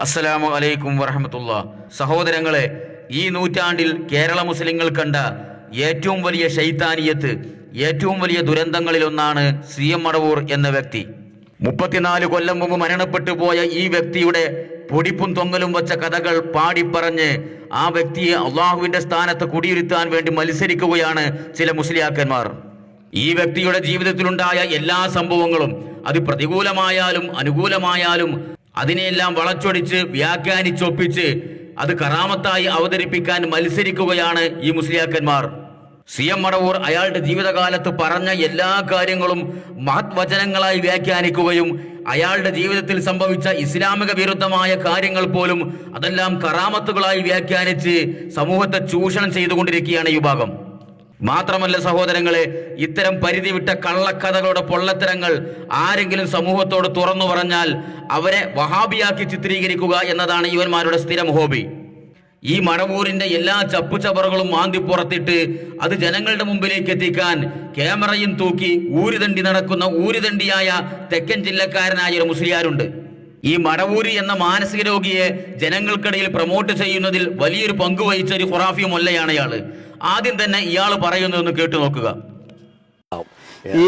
അസ്സലാമു അലൈക്കും വറഹമത്തുള്ളാ. സഹോദരങ്ങളെ, ഈ നൂറ്റാണ്ടിൽ കേരള മുസ്ലിങ്ങൾ കണ്ട ഏറ്റവും വലിയ ശൈത്താനിയത്ത്, ഏറ്റവും വലിയ ദുരന്തങ്ങളിലൊന്നാണ് CM മടവൂർ എന്ന വ്യക്തി. 34 കൊല്ലം മുമ്പ് മരണപ്പെട്ടു പോയ ഈ വ്യക്തിയുടെ പൊടിപ്പും തൊങ്ങലും വച്ച കഥകൾ പാടിപ്പറഞ്ഞ് ആ വ്യക്തിയെ അള്ളാഹുവിന്റെ സ്ഥാനത്ത് കുടിയിരുത്താൻ വേണ്ടി മത്സരിക്കുകയാണ് ചില മുസ്ലിയാക്കന്മാർ. ഈ വ്യക്തിയുടെ ജീവിതത്തിലുണ്ടായ എല്ലാ സംഭവങ്ങളും, അത് പ്രതികൂലമായാലും അനുകൂലമായാലും, അതിനെയെല്ലാം വളച്ചൊടിച്ച് വ്യാഖ്യാനിച്ചൊപ്പിച്ച് അത് കറാമത്തായി അവതരിപ്പിക്കാൻ മത്സരിക്കുകയാണ് ഈ മുസ്ലിയാക്കന്മാർ. CM മടവൂർ അയാളുടെ ജീവിതകാലത്ത് പറഞ്ഞ എല്ലാ കാര്യങ്ങളും മഹത് വചനങ്ങളായി വ്യാഖ്യാനിക്കുകയും അയാളുടെ ജീവിതത്തിൽ സംഭവിച്ച ഇസ്ലാമിക വിരുദ്ധമായ കാര്യങ്ങൾ പോലും അതെല്ലാം കറാമത്തുകളായി വ്യാഖ്യാനിച്ച് സമൂഹത്തെ ചൂഷണം ചെയ്തുകൊണ്ടിരിക്കുകയാണ് ഈ വിഭാഗം. മാത്രമല്ല സഹോദരങ്ങളെ, ഇത്തരം പരിധി വിട്ട കള്ളക്കഥകളുടെ പൊള്ളത്തരങ്ങൾ ആരെങ്കിലും സമൂഹത്തോട് തുറന്നു പറഞ്ഞാൽ അവരെ വഹാബിയാക്കി ചിത്രീകരിക്കുക എന്നതാണ് ഇവന്മാരുടെ സ്ഥിരം ഹോബി. ഈ മടവൂരിന്റെ എല്ലാ ചപ്പുചവറുകളും മാന്തി പുറത്തിട്ട് അത് ജനങ്ങളുടെ മുമ്പിലേക്ക് എത്തിക്കാൻ ക്യാമറയും തൂക്കി ഊരുതണ്ടി നടക്കുന്ന ഊരുതണ്ടിയായ തെക്കൻ ജില്ലക്കാരനായ ഒരു മുസ്ലിയാരുണ്ട്. ഈ മടവൂരി എന്ന മാനസിക രോഗിയെ ജനങ്ങൾക്കിടയിൽ പ്രൊമോട്ട് ചെയ്യുന്നതിൽ വലിയൊരു പങ്ക് വഹിച്ച ഒരു ഖുറാഫി മൊല്ലയാണ് ഇയാള്. ആദ്യം തന്നെ ഇയാൾ പറയുന്നതൊന്ന് കേട്ടു നോക്കുക. ഈ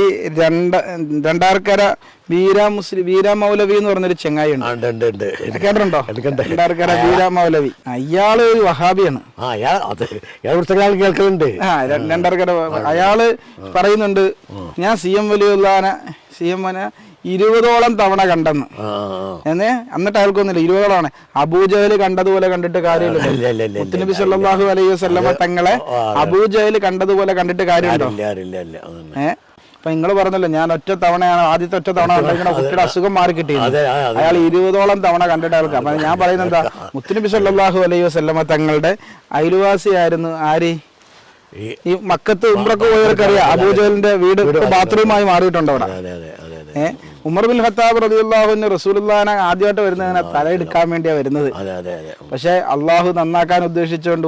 രണ്ടാർക്കര വീര മൗലവി എന്ന് പറഞ്ഞൊരു ചെങ്ങായി ഉണ്ട്, കേട്ടിട്ടുണ്ടോ? രണ്ടാർക്കര വീര മൗലവി, അയാള് ഒരു വഹാബിയാണ്. രണ്ടാർക്കര അയാള് പറയുന്നുണ്ട്, ഞാൻ CM വലിയുള്ളാനെ 20ഓളം തവണ കണ്ടെന്ന്. എന്നിട്ട് അയാൾക്കൊന്നുമില്ല, 20ഓളാണ്. അബൂജഹൽ കണ്ടതുപോലെ കണ്ടിട്ട് കാര്യമില്ല. മുത്തുനബി സല്ലല്ലാഹു അലൈഹി വസല്ലമ തങ്ങളെ അബൂജഹൽ കണ്ടതുപോലെ കണ്ടിട്ട് കാര്യമുണ്ടോ? അപ്പൊ നിങ്ങൾ പറഞ്ഞല്ലോ, ഞാൻ ഒറ്റ തവണയാണ്, ആദ്യത്തെ ഒറ്റ തവണ കണ്ടിരിക്കണ കുട്ടിയുടെ അസുഖം മാറി കിട്ടിയത്. അയാൾ 20ഓളം തവണ കണ്ടിട്ട് അയാൾക്ക്. അപ്പൊ ഞാൻ പറയുന്നത് എന്താ, മുത്തുനബി സല്ലല്ലാഹു അലൈഹി വസല്ലമ തങ്ങളുടെ അയൽവാസിയായിരുന്നു ആര്? ഈ മക്കത്ത് ഉംറക്ക് പോയവർക്കറിയാം, അബൂജഹലിന്റെ വീട് ബാത്റൂമായി മാറിയിട്ടുണ്ട് അവിടെ. ഉമർ ബിൻ ഖത്താബ് റളിയല്ലാഹു അൻഹു റസൂലുള്ളാഹിനെ ആദ്യമായിട്ട് വരുന്നതിനെ തലയെടുക്കാൻ വേണ്ടിയാ വരുന്നത്. പക്ഷെ അള്ളാഹു നന്നാക്കാൻ ഉദ്ദേശിച്ചുകൊണ്ട്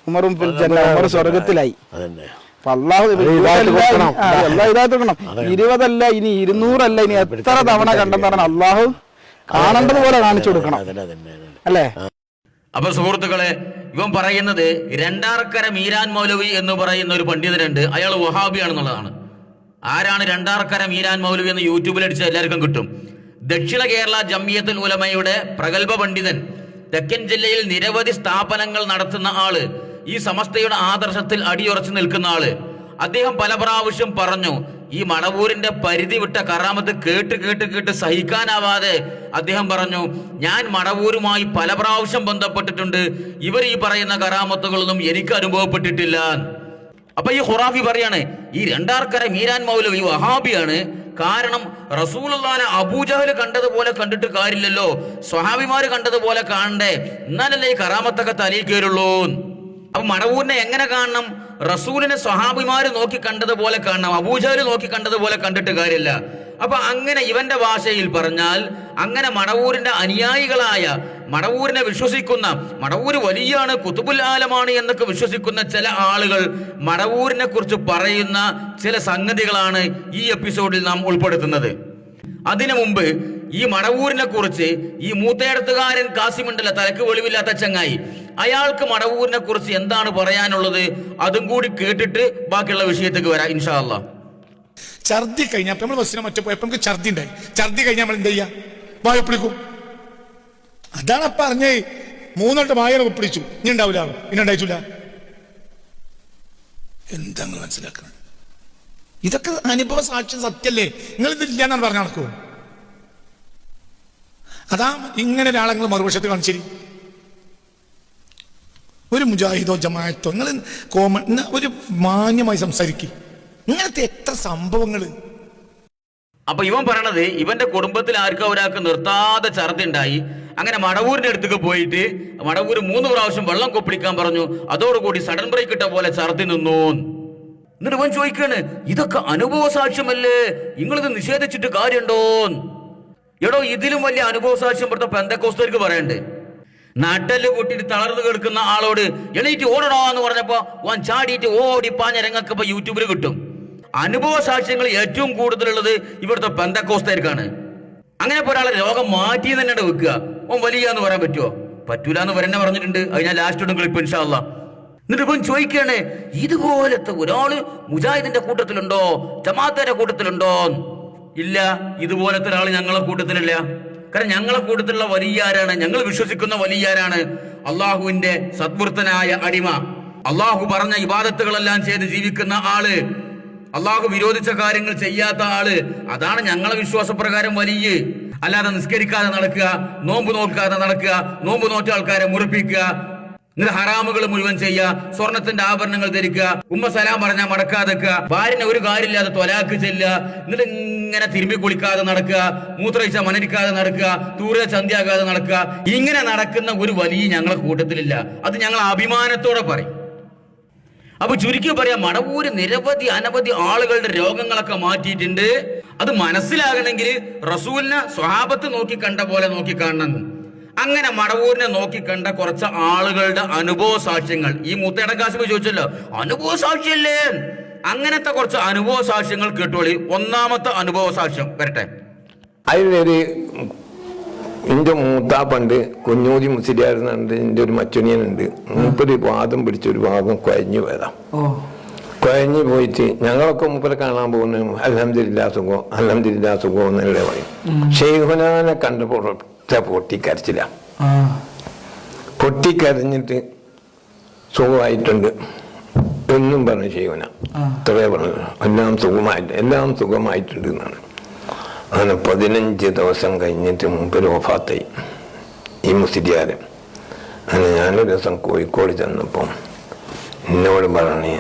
ഉമറും ഫിൽ ജന്ന, ഉമർ സ്വർഗത്തിലായി. അപ്പൊ അള്ളാഹു 20 അല്ല, ഇനി 200 അല്ല, ഇനി എത്ര തവണ കണ്ടെന്നാണ് അള്ളാഹു കാണേണ്ടതുപോലെ കാണിച്ചു കൊടുക്കണം, അല്ലേ? അപ്പൊ സുഹൃത്തുക്കളെ, ഇവൻ പറയുന്നത് രണ്ടാർക്കര മീരാൻ മൗലവി എന്ന് പറയുന്ന ഒരു പണ്ഡിതനുണ്ട്, അയാൾ വഹാബിയാണെന്നുള്ളതാണ്. ആരാണ് രണ്ടാർക്കര മീരാൻ മൗലവി എന്ന് യൂട്യൂബിൽ അടിച്ച എല്ലാവർക്കും കിട്ടും. ദക്ഷിണ കേരള ജംഇയ്യത്തുൽ ഉലമയുടെ പ്രഗത്ഭ പണ്ഡിതൻ, തെക്കൻ ജില്ലയിൽ നിരവധി സ്ഥാപനങ്ങൾ നടത്തുന്ന ആള്, ഈ സമസ്തയുടെ ആദർശത്തിൽ അടിയുറച്ചു നിൽക്കുന്ന ആള്. അദ്ദേഹം പല പ്രാവശ്യം പറഞ്ഞു, ഈ മടവൂരിന്റെ പരിധി വിട്ട കറാമത്ത് കേട്ട് കേട്ട് കേട്ട് സഹിക്കാനാവാതെ അദ്ദേഹം പറഞ്ഞു, ഞാൻ മടവൂരുമായി പല പ്രാവശ്യം ബന്ധപ്പെട്ടിട്ടുണ്ട്, ഇവർ ഈ പറയുന്ന കറാമത്തുകളൊന്നും എനിക്ക് അനുഭവപ്പെട്ടിട്ടില്ല. അപ്പൊ ഈ ഖുറാഫി പറയാണ്, ഈ രണ്ടാർക്കര മീരാൻ മൗലവി വഹാബിയാണ്. കാരണം റസൂലുള്ളാഹിനെ അബൂജഹൽ കണ്ടതുപോലെ കണ്ടിട്ട് കാര്യമില്ലല്ലോ, സ്വഹാബിമാര് കണ്ടതുപോലെ കാണണ്ടേ, എന്നാലല്ലേ ഈ കറാമത്തൊക്കെ തലയിൽ കയറുള്ളൂ. അപ്പൊ മടവൂരിനെ എങ്ങനെ കാണണം? റസൂലിനെ സ്വഹാബിമാര് നോക്കി കണ്ടതുപോലെ കാണണം, അബൂജഹൽ നോക്കി കണ്ടതുപോലെ കണ്ടിട്ട് കാര്യമില്ല. അപ്പൊ അങ്ങനെ ഇവന്റെ ഭാഷയിൽ പറഞ്ഞാൽ, അങ്ങനെ മടവൂരിന്റെ അനുയായികളായ, മടവൂരിനെ വിശ്വസിക്കുന്ന, മടവൂര് വലിയാണ്, കുതുബുൽ ആലമാണ് എന്നൊക്കെ വിശ്വസിക്കുന്ന ചില ആളുകൾ മടവൂരിനെ കുറിച്ച് പറയുന്ന ചില സംഗതികളാണ് ഈ എപ്പിസോഡിൽ നാം ഉൾപ്പെടുത്തുന്നത്. അതിനു മുമ്പ് ഈ മടവൂരിനെ കുറിച്ച് ഈ മൂത്തേടത്തുകാരൻ കാസിമുണ്ടല്ല, തലക്ക് വെളിവില്ലാത്ത ചങ്ങായി, അയാൾക്ക് മടവൂരിനെ കുറിച്ച് എന്താണ് പറയാനുള്ളത് അതും കൂടി കേട്ടിട്ട് ബാക്കിയുള്ള വിഷയത്തേക്ക് വരാം ഇൻഷാ അല്ലാഹ്. ഛർദി കഴിഞ്ഞാൽ നമ്മൾ ബസ്സിനെ മറ്റേ പോയപ്പോ നമുക്ക് ഛർദി ഉണ്ടായി. ഛർദി കഴിഞ്ഞാൽ നമ്മൾ എന്ത് ചെയ്യാ? വായപ്പിളിക്കും. അതാണ് പറഞ്ഞേ, 3 വട്ടം വായന ഒപ്പിടിച്ചു, ഇനി ഉണ്ടാവില്ല, പിന്നെ ഉണ്ടായിട്ടില്ല. എന്താ നിങ്ങൾ മനസ്സിലാക്കണം? ഇതൊക്കെ അനുഭവ സാക്ഷ്യം, സത്യല്ലേ? നിങ്ങൾ ഇതില്ല എന്നാണ് പറഞ്ഞ നടക്കൂ. അതാ ഇങ്ങനെ ഒരാളെ മറുവശത്ത് കാണിച്ചിരി, ഒരു മുജാഹിദോ ജമാഅത്തോ, നിങ്ങൾ കോമൺ ഒരു മാന്യമായി സംസാരിക്കും. ഇങ്ങനത്തെ എത്ര സംഭവങ്ങള്. അപ്പൊ ഇവൻ പറയണത്, ഇവന്റെ കുടുംബത്തിൽ ആർക്കും ഒരാൾക്ക് നിർത്താതെ ഛർദി ഉണ്ടായി. അങ്ങനെ മടവൂരിന്റെ അടുത്തേക്ക് പോയിട്ട് മടവൂര് 3 പ്രാവശ്യം വെള്ളം കൊപ്പിടിക്കാൻ പറഞ്ഞു. അതോടുകൂടി സഡൻ ബ്രേക്ക് ഇട്ട പോലെ ഛർദി നിന്നു. എന്നിട്ട് ഇവൻ ചോദിക്കാണ്, ഇതൊക്കെ അനുഭവ സാക്ഷ്യമല്ലേ, നിങ്ങളിത് നിഷേധിച്ചിട്ട് കാര്യമുണ്ടോ? എടോ, ഇതിലും വലിയ അനുഭവ സാക്ഷ്യം ഇവിടുത്തെ പെന്തക്കോസ്തർക്ക് പറയണ്ടേ? നട്ടല് പൊട്ടിട്ട് തളർന്നു കിടക്കുന്ന ആളോട് എണീറ്റ് ഓടണോ എന്ന് പറഞ്ഞപ്പോ ഓൻ ചാടിയിട്ട് ഓടിപ്പാഞ്ഞ രംഗൊക്കെ ഇപ്പൊ യൂട്യൂബിൽ കിട്ടും. അനുഭവ സാക്ഷ്യങ്ങൾ ഏറ്റവും കൂടുതലുള്ളത് ഇവിടുത്തെ പെന്തക്കോസ്തർക്കാണ്. അങ്ങനെ ഒരാളെ രോഗം മാറ്റി തന്നെ വെക്കുക. ഓൻ വലിയ എന്ന് പറയാൻ പറ്റുമോ? പറ്റൂല എന്ന് തന്നെ പറഞ്ഞിട്ടുണ്ട്. അത് ഞാൻ ലാസ്റ്റ് ഇടും ക്ലിപ്പ് ഇൻഷാ അല്ലാ. എന്നിട്ട് ഇപ്പം ചോദിക്കണേ, ഇതുപോലത്തെ ഒരാള് മുജാഹിദിന്റെ കൂട്ടത്തിലുണ്ടോ, ജമാഅത്തിന്റെ കൂട്ടത്തിലുണ്ടോ? ഇല്ല, ഇതുപോലത്തെ ഒരാൾ ഞങ്ങളെ കൂട്ടത്തിലില്ല. കാരണം ഞങ്ങളെ കൂട്ടത്തിലുള്ള വലിയ ആരാണ്? ഞങ്ങൾ വിശ്വസിക്കുന്ന വലിയ ആരാണ്? അള്ളാഹുവിന്റെ സദ്വൃത്തനായ അടിമ, അള്ളാഹു പറഞ്ഞ ഇബാദത്തുകളെല്ലാം ചെയ്ത് ജീവിക്കുന്ന ആള്, അള്ളാഹു വിരോധിച്ച കാര്യങ്ങൾ ചെയ്യാത്ത ആള്. അതാണ് ഞങ്ങളെ വിശ്വാസപ്രകാരം വലിയ. അല്ലാതെ നിസ്കരിക്കാതെ നടക്കുക, നോമ്പ് നോക്കാതെ നടക്കുക, നോമ്പ് നോറ്റ ആൾക്കാരെ മുറിപ്പിക്കുക, എന്നിട്ട് ഹറാമുകൾ മുഴുവൻ ചെയ്യുക, സ്വർണത്തിന്റെ ആഭരണങ്ങൾ ധരിക്കുക, ഉമ്മ സലാം പറഞ്ഞാൽ മടക്കാതെ വെക്കുക, ഭാര്യനെ ഒരു കാര്യമില്ലാതെ തൊലാക്ക് ചെല്ലുക, എന്നിട്ട് ഇങ്ങനെ തിരുമ്പി കുളിക്കാതെ നടക്കുക, മൂത്രയിച്ച മണരിക്കാതെ നടക്കുക, തൂറിയ ചന്തിയാകാതെ നടക്കുക. ഇങ്ങനെ നടക്കുന്ന ഒരു വലിയ ഞങ്ങളെ കൂട്ടത്തിലില്ല. അത് ഞങ്ങൾ അഭിമാനത്തോടെ പറയും. അപ്പൊ ചുരുക്കി പറയാം, മടവൂര് നിരവധി അനവധി ആളുകളുടെ രോഗങ്ങളൊക്കെ മാറ്റിയിട്ടുണ്ട്. അത് മനസ്സിലാകണമെങ്കിൽ റസൂലിനെ സ്വഹാബത്ത് നോക്കി കണ്ട പോലെ നോക്കി കാണണം. അങ്ങനെ മടവൂരിനെ നോക്കി കണ്ട കുറച്ച് ആളുകളുടെ അനുഭവ സാക്ഷ്യങ്ങൾ ഈ മൂത്തേടൻ കാസിമ ചോദിച്ചല്ലോ, അനുഭവ സാക്ഷ്യല്ലേ? അങ്ങനത്തെ കുറച്ച് അനുഭവ സാക്ഷ്യങ്ങൾ കേട്ടോളി. ഒന്നാമത്തെ അനുഭവ സാക്ഷ്യം വരട്ടെ. അതിലൊരു എൻ്റെ മൂത്താപ്പണ്ട് കുഞ്ഞൂതി മുസ്ലിയായിരുന്നുണ്ട്. എൻ്റെ ഒരു മച്ചുനിയനുണ്ട്. മൂപ്പര് വാദം പിടിച്ചൊരു ഭാഗം കുഴഞ്ഞു പോയതാ. കുഴഞ്ഞു പോയിട്ട് ഞങ്ങളൊക്കെ മൂപ്പരെ കാണാൻ പോകുന്ന അൽഹംദുലില്ലാ സുഖം, അൽഹംദുലില്ലാ സുഖം എന്നല്ലേ പറയും. ഷെയ്ഖുനാനെ കണ്ടപ്പോൾ പൊട്ടിക്കരച്ചില്ല. പൊട്ടിക്കരഞ്ഞിട്ട് സുഖമായിട്ടുണ്ട് എന്നും പറഞ്ഞു ഷെയ്ഖുന. ഇത്രേ പറഞ്ഞു, എല്ലാം സുഖമായിട്ടുണ്ട് എന്നാണ്. അങ്ങനെ 15 ദിവസം കഴിഞ്ഞിട്ട് മൂപ്പര് വഫാത്തായി ഈ മുസ്ലിയാര്. അങ്ങനെ ഞാനൊരു ദിവസം കോഴിക്കോട് ചെന്നപ്പം എന്നോട് പറഞ്ഞു,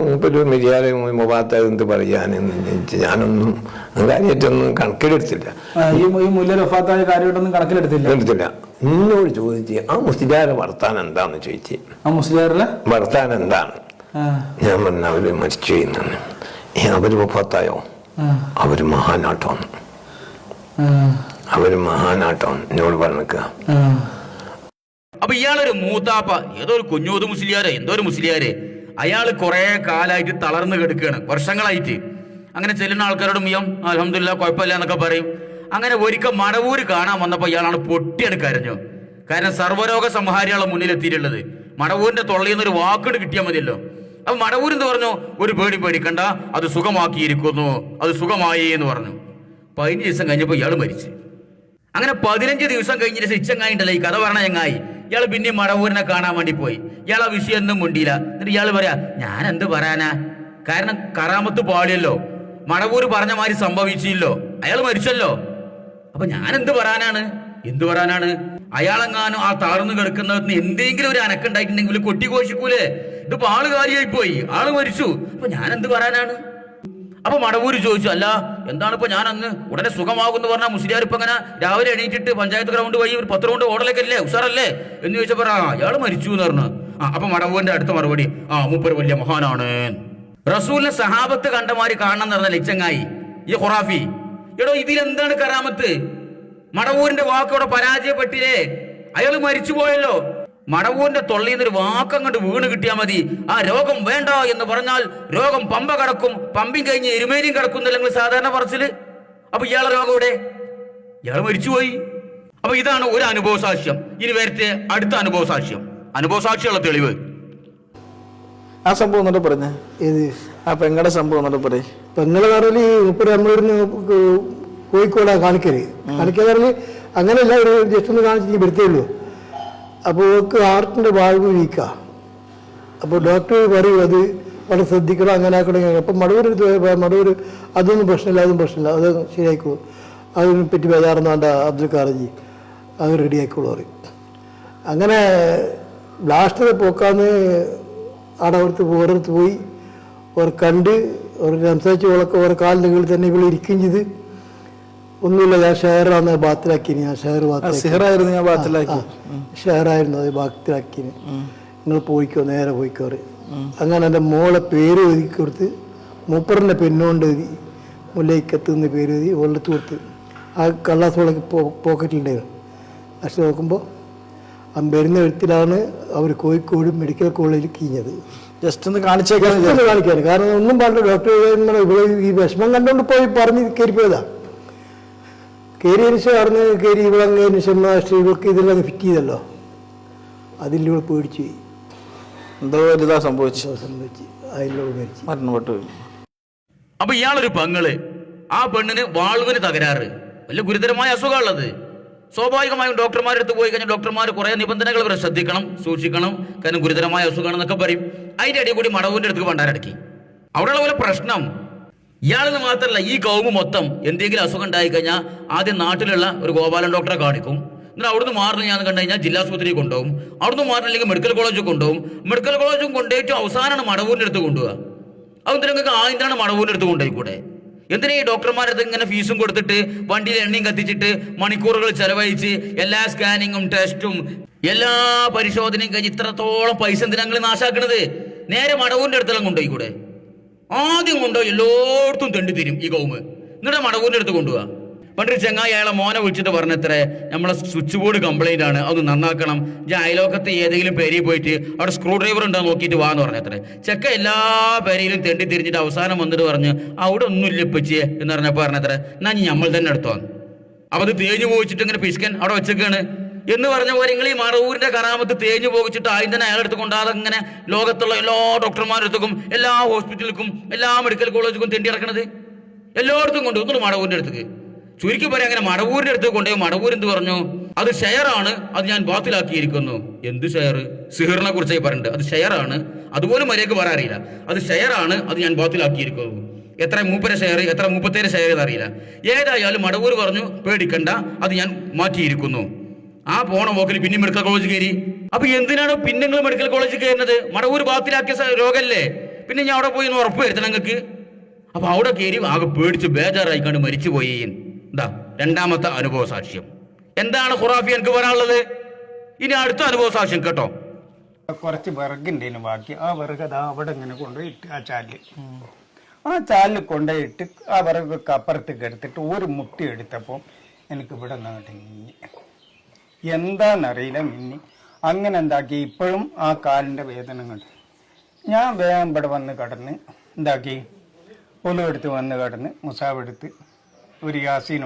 മൂപ്പര് മിരിയാരെ വഫാത്തായത് പറയാനെന്ന് ഞാനൊന്നും കാര്യമായിട്ടൊന്നും കണക്കിലെടുത്തില്ല. എടുത്തില്ല. എന്നോട് ചോദിച്ച് ആ മുസ്ലിയാരെ വർത്താനം എന്താന്ന് ചോദിച്ച്, വർത്താനം എന്താണ്? ഞാൻ പറഞ്ഞു അവര് മരിച്ചു എന്നാണ്. അവര് വഫാത്തായോ? അവര് മഹാനാട്ടമാണ്, അവര് മഹാനാട്ടമാണ് എന്നോട് പറഞ്ഞിക്കുക. അപ്പൊ ഇയാളൊരു മൂത്താപ്പ, ഏതോ ഒരു കുഞ്ഞൂത് മുസ്ലിയാരെ, എന്തോ ഒരു മുസ്ലിയാരെ, അയാള് കുറെ കാലായിട്ട് തളർന്നു കിടക്കുകയാണ്, വർഷങ്ങളായിട്ട്. അങ്ങനെ ചെല്ലുന്ന ആൾക്കാരോട് മിയം അൽഹംദുലില്ലാ കുഴപ്പമില്ല എന്നൊക്കെ പറയും. അങ്ങനെ ഒരിക്കൽ മടവൂര് കാണാൻ വന്നപ്പോ ഇയാളാണ് പൊട്ടിയാണ് കരഞ്ഞു. കാരണം സർവ്വരോഗ സംഹാരികളെ മുന്നിൽ എത്തിയിട്ടുള്ളത്. മടവൂരിന്റെ തൊള്ളയിൽ നിന്ന് ഒരു വാക്കിട് കിട്ടിയാൽ മതിയല്ലോ. അപ്പൊ മടവൂരെന്ന് പറഞ്ഞു, ഒരു പേടിക്കണ്ട, അത് സുഖമാക്കിയിരിക്കുന്നു, അത് സുഖമായി എന്ന് പറഞ്ഞു. 15 ദിവസം കഴിഞ്ഞപ്പോ ഇയാൾ മരിച്ചു. അങ്ങനെ 15 ദിവസം കഴിഞ്ഞിട്ട് ഇച്ചങ്ങായിണ്ടല്ലോ ഈ കഥ പറഞ്ഞ ചങ്ങായി. ഇയാൾ പിന്നെ മടവൂരിനെ കാണാൻ വേണ്ടി പോയി. ഇയാൾ ആ വിഷയം ഒന്നും മുണ്ടിയില്ല. എന്നിട്ട് ഇയാൾ പറയാ, ഞാൻ എന്ത് പറയാനാ? കാരണം കറാമത്ത് പാടിയല്ലോ, മടവൂര് പറഞ്ഞ മാതിരി സംഭവിച്ചില്ലോ, അയാൾ മരിച്ചല്ലോ. അപ്പൊ ഞാൻ എന്ത് പറയാനാണ്? അയാളെങ്ങാനും ആ താഴ്ന്നു കിടക്കുന്നതിന് എന്തെങ്കിലും ഒരു അനക്കുണ്ടായിട്ടുണ്ടെങ്കിൽ കൊട്ടിഘോഷിക്കൂലേ? ഇതിപ്പോ ആള് കാര്യമായി പോയി, ആള് മരിച്ചു, അപ്പൊ ഞാൻ എന്ത് പറയാനാണ്? അപ്പൊ മടവൂര് ചോദിച്ചു, അല്ല എന്താണ് ഇപ്പൊ ഞാൻ അന്ന് ഉടനെ സുഖമാകുമെന്ന് പറഞ്ഞാൽ മുസ്ലിയാർ ഇപ്പൊ അങ്ങനെ രാവിലെ എണീറ്റിട്ട് പഞ്ചായത്ത് ഗ്രൗണ്ട് വഴി ഒരു 10 റൗണ്ട് ഓടലേക്കല്ലേ, ഉഷാറല്ലേ എന്ന് ചോദിച്ചപ്പോ അയാള് മരിച്ചു എന്ന് പറഞ്ഞു. അപ്പൊ മടവൂരിന്റെ അടുത്ത മറുപടി, മൂപ്പര് വലിയ മഹാനാണ്. റസൂലിനെ സഹാബത്ത് കണ്ടമാരി കാണണം എന്ന് പറഞ്ഞ ലച്ചങ്ങായി ഈ ഖുറാഫി. എടോ ഇതിലെന്താണ് കറാമത്ത്? മടവൂരിന്റെ വാക്കോടെ പരാജയപ്പെട്ടില്ലേ? അയാൾ മരിച്ചു പോയല്ലോ. മടവൂരിന്റെ തൊള്ളിൽ നിന്നൊരു വാക്കങ്ങോട്ട് വീണ് കിട്ടിയാൽ മതി. ആ രോഗം വേണ്ട എന്ന് പറഞ്ഞാൽ രോഗം പമ്പ കടക്കും, പമ്പിങ് കഴിഞ്ഞ് എരുമേലിയും കിടക്കുന്നില്ലെങ്കിൽ സാധാരണ പറച്ചില്. അപ്പൊ ഇയാളെ രോഗം ഇവിടെ, ഇയാൾ മരിച്ചുപോയി. അപ്പൊ ഇതാണ് ഒരു അനുഭവ സാക്ഷ്യം. ഇനി വരട്ടെ അടുത്ത അനുഭവ സാക്ഷ്യം, അനുഭവ സാക്ഷിയുള്ള തെളിവ്. ആ സംഭവം എന്നിട്ട് പറഞ്ഞേ, ഏത് ആ പെങ്ങളുടെ സംഭവം എന്നിട്ട് പറയും. പെങ്ങളെ പറഞ്ഞ് ഇപ്പൊ നമ്മളിരുന്ന് കോഴിക്കോടാ കാണിക്കല് അങ്ങനെയല്ല, ഒരു ജസ്റ്റ് ഒന്ന് കാണിച്ച് വരുത്തേ ഉള്ളൂ. അപ്പോൾ ഹാർട്ടിന്റെ വാൽവ് വീക്കാ. അപ്പോൾ ഡോക്ടർ പറയും അത് വളരെ ശ്രദ്ധിക്കണം, അങ്ങനെ ആക്കണം. അപ്പം മടവൂർ അതൊന്നും പ്രശ്നമില്ല, അത് ശരിയായിക്കോളൂ, അതിനെ പറ്റി ബേജാറൊന്നും വേണ്ട, അബ്ദുൽ ഖാർജി അത് റെഡി ആയിക്കോളൂ പറയും. അങ്ങനെ ലാസ്റ്റ് പോക്കാന്ന് അവിടുത്തെ ഓരോരുത്ത് പോയി ഒരു കണ്ട് ഒരു സംസാരിച്ച് ഓരോ കാലിൻ്റെ കീഴിൽ തന്നെ ഇവിടെ ഇരിക്കുകയും ചെയ്ത് ഒന്നുമില്ല. ഞാൻ ഷെയറാണ് ബാത്തിലാക്കി, ഞാൻ ഷെയറായിരുന്നു അത് ബാത്തിലാക്കിന്. നിങ്ങൾ പോയിക്കോ, നേരെ പോയിക്കോ പറയും. അങ്ങനെ എൻ്റെ മോളെ പേര് എഴുതി കൊടുത്ത് മൂപ്പറിൻ്റെ പെണ്ണുകൊണ്ട് എഴുതി മുല്ലയ്ക്കത്ത് നിന്ന് പേര് എഴുതി വെള്ളത്ത് കൊടുത്ത് ആ കള്ളാസോളൊക്കെ പോക്കറ്റിലുണ്ടായിരുന്നു. പക്ഷെ നോക്കുമ്പോൾ ആ വരുന്ന എഴുത്തിലാണ് അവർ കോഴിക്കോട് മെഡിക്കൽ കോളേജിൽ കീഞ്ഞത്. ജസ്റ്റ് ഒന്ന് കാണിക്കാൻ, കാരണം ഒന്നും പറഞ്ഞ ഡോക്ടർ ഇവിടെ ഈ വിഷമം കണ്ടുകൊണ്ട് പോയി പറഞ്ഞ് കയറിപ്പോയതാ. കയറിയതിന് ശേഷം അവിടെ കയറി ഇവിടെ അങ്ങ് ശേഷം ഇവർക്ക് ഇതെല്ലാം ഫിറ്റ് ചെയ്തല്ലോ, അതിൽ ഇവിടെ പേടിച്ച് പോയി. എന്തോ ഇതാ സംഭവിച്ചു, അതിലൂടെ മരിച്ചു, മരണപ്പെട്ടു. അപ്പൊ ഇയാളൊരു പെങ്ങള്, ആ പെണ്ണിന് വാൾവിന് തകരാറ്, വലിയ ഗുരുതരമായ അസുഖമുള്ളത്. സ്വാഭാവികമായും ഡോക്ടർമാരെടുത്ത് പോയി കഴിഞ്ഞാൽ ഡോക്ടർമാർ കുറെ നിബന്ധനകൾ ഇവരെ ശ്രദ്ധിക്കണം, സൂക്ഷിക്കണം, കാരണം ഗുരുതരമായ അസുഖമാണെന്നൊക്കെ പറയും. അതിന്റെ ഇടയിൽ കൂടി മടവൂരിന്റെ അടുത്ത് പണ്ടാരടക്കി. അവിടെയുള്ള പോലെ പ്രശ്നം ഇയാളെന്ന് മാത്രമല്ല, ഈ കൗമ് മൊത്തം എന്തെങ്കിലും അസുഖം ഉണ്ടായി കഴിഞ്ഞാൽ ആദ്യം നാട്ടിലുള്ള ഒരു ഗോപാലൻ ഡോക്ടറെ കാണിക്കും. എന്നിട്ട് അവിടുന്ന് മാറുന്ന ഞാൻ കണ്ടു കഴിഞ്ഞാൽ ജില്ലാ ആശുപത്രിയിൽ കൊണ്ടുപോകും. അവിടുന്ന് മാറില്ലെങ്കിൽ മെഡിക്കൽ കോളേജിൽ കൊണ്ടുപോകും. മെഡിക്കൽ കോളേജും കൊണ്ടുപോയിട്ട് അവസാനമാണ് മടവൂരിന്റെ അടുത്ത് കൊണ്ടുപോകുക. അതെന്തിനാ നിങ്ങൾക്ക് ആദ്യമാണ് മടവൂരിന്റെ അടുത്ത് കൊണ്ടുപോയിക്കൂടെ? എന്തിനാ ഈ ഡോക്ടർമാരടുത്ത് ഇങ്ങനെ ഫീസും കൊടുത്തിട്ട് വണ്ടിയിൽ എണ്ണയും കത്തിച്ചിട്ട് മണിക്കൂറുകൾ ചെലവഴിച്ച് എല്ലാ സ്കാനിങ്ങും ടെസ്റ്റും എല്ലാ പരിശോധനയും കഴിഞ്ഞ് ഇത്രത്തോളം പൈസ എന്തിനാ നിങ്ങൾ നാശാക്കണത്? നേരെ മടവൂരിന്റെ അടുത്തെല്ലാം കൊണ്ടുപോയിക്കൂടെ? ആദ്യം കൊണ്ടുപോയി എല്ലായിടത്തും തെണ്ടി തരും ഈ കൗമ്. എന്നിട്ട് മടവൂരിന്റെ അടുത്ത് കൊണ്ടുപോവാ. പണ്ടൊരു ചെങ്ങായി അയാളെ മോനെ വിളിച്ചിട്ട് പറഞ്ഞത്രേ, നമ്മളെ സ്വിച്ച് ബോർഡ് കംപ്ലൈന്റ് ആണ്, അത് നന്നാക്കണം, ഞാൻ അയലോക്കത്ത് ഏതെങ്കിലും പേരിൽ പോയിട്ട് അവിടെ സ്ക്രൂ ഡ്രൈവർ ഉണ്ടോ നോക്കിയിട്ട് വാന്ന് പറഞ്ഞത്രേ. ചെക്ക എല്ലാ പേരയിലും തെണ്ടി തിരിഞ്ഞിട്ട് അവസാനം വന്നിട്ട് പറഞ്ഞ് അവിടെ ഒന്നുമില്ല ഇപ്പച്ചിയെ എന്ന് പറഞ്ഞത്രേ, എന്നാ നമ്മൾ തന്നെ എടുത്തോന്ന്. അപ്പൊ അത് തേഞ്ഞു പോയിച്ചിട്ട് ഇങ്ങനെ പിശുക്കൻ അവിടെ വെച്ചേക്കാണ് എന്ന് പറഞ്ഞ പോലെ നിങ്ങൾ ഈ മടവൂരിന്റെ കറാമത്ത് തേഞ്ഞു പോകിച്ചിട്ട് ആദ്യം തന്നെ അയാളെടുത്ത് കൊണ്ടാതെ ഇങ്ങനെ ലോകത്തുള്ള എല്ലാ ഡോക്ടർമാരെടുത്തേക്കും എല്ലാ ഹോസ്പിറ്റലിലേക്കും എല്ലാ മെഡിക്കൽ കോളേജിലും തെണ്ടി ഇറക്കണത് എല്ലായിടത്തും കൊണ്ട് ഒന്നും മടവൂരിന്റെ അടുത്തേക്ക്. ചുരുക്കി പറയാം, അങ്ങനെ മടവൂരിന്റെ അടുത്ത് കൊണ്ടുപോയി മടവൂർ എന്ത് പറഞ്ഞു? അത് ഷെയറാണ്, അത് ഞാൻ ബാത്തിലാക്കിയിരിക്കുന്നു. എന്ത് ഷെയർ? സിഹിറിനെ കുറിച്ചായി പറഞ്ഞിട്ട് അത് ഷെയറാണ്, അതുപോലും മര്യാദക്ക് പറയാൻ അറിയില്ല. അത് ഷെയറാണ്, അത് ഞാൻ ബാത്തിലാക്കിയിരിക്കുന്നു. എത്ര മൂപ്പര ഷെയർ, എത്ര 37 ഷെയർ എന്നറിയില്ല. ഏതായാലും മടവൂർ പറഞ്ഞു പേടിക്കണ്ട, അത് ഞാൻ മാറ്റിയിരിക്കുന്നു. ആ പോണ പോക്കിൽ പിന്നെ മെഡിക്കൽ കോളേജ് കയറി. അപ്പൊ എന്തിനാണ് പിന്നെ നിങ്ങൾ മെഡിക്കൽ കോളേജിൽ കയറുന്നത്? മടവൂർ ബാത്തിലാക്കിയ രോഗമല്ലേ, പിന്നെ ഞാൻ അവിടെ പോയി ഒന്ന് ഉറപ്പ് വരുത്തണം നിങ്ങൾക്ക്. അപ്പൊ അവിടെ കയറി ആകെ പേടിച്ച് ബേജാറായിക്കാണ്ട് മരിച്ചുപോയി. എന്താ രണ്ടാമത്തെ അനുഭവ സാക്ഷ്യം? എന്താണ് ഖുറാഫി എനിക്ക് പറയാനുള്ളത്? ഇനി അടുത്ത അനുഭവ സാക്ഷ്യം കേട്ടോ. കുറച്ച് വിറകുണ്ടേനു ബാക്കി, ആ വിറക് അതാ അവിടെ ഇങ്ങനെ കൊണ്ടുപോയിട്ട് ആ ചാലിൽ കൊണ്ടുപോയിട്ട് ആ വിറകൊക്കെ അപ്പുറത്തേക്ക് എടുത്തിട്ട് ഒരു മുട്ടി എടുത്തപ്പോൾ എനിക്ക് ഇവിടെ നിന്നിട്ട് മിന്നി, എന്താണെന്നറിയില്ല മിന്നി. അങ്ങനെ എന്താക്കി, ഇപ്പോഴും ആ കാലിൻ്റെ വേദന കണ്ട് ഞാൻ വേഗം ഇവിടെ വന്ന് കിടന്ന് എന്താക്കി, ഒലുവെടുത്ത് വന്ന് കിടന്ന് മുസാബെടുത്ത് ഒരു യാസീൻ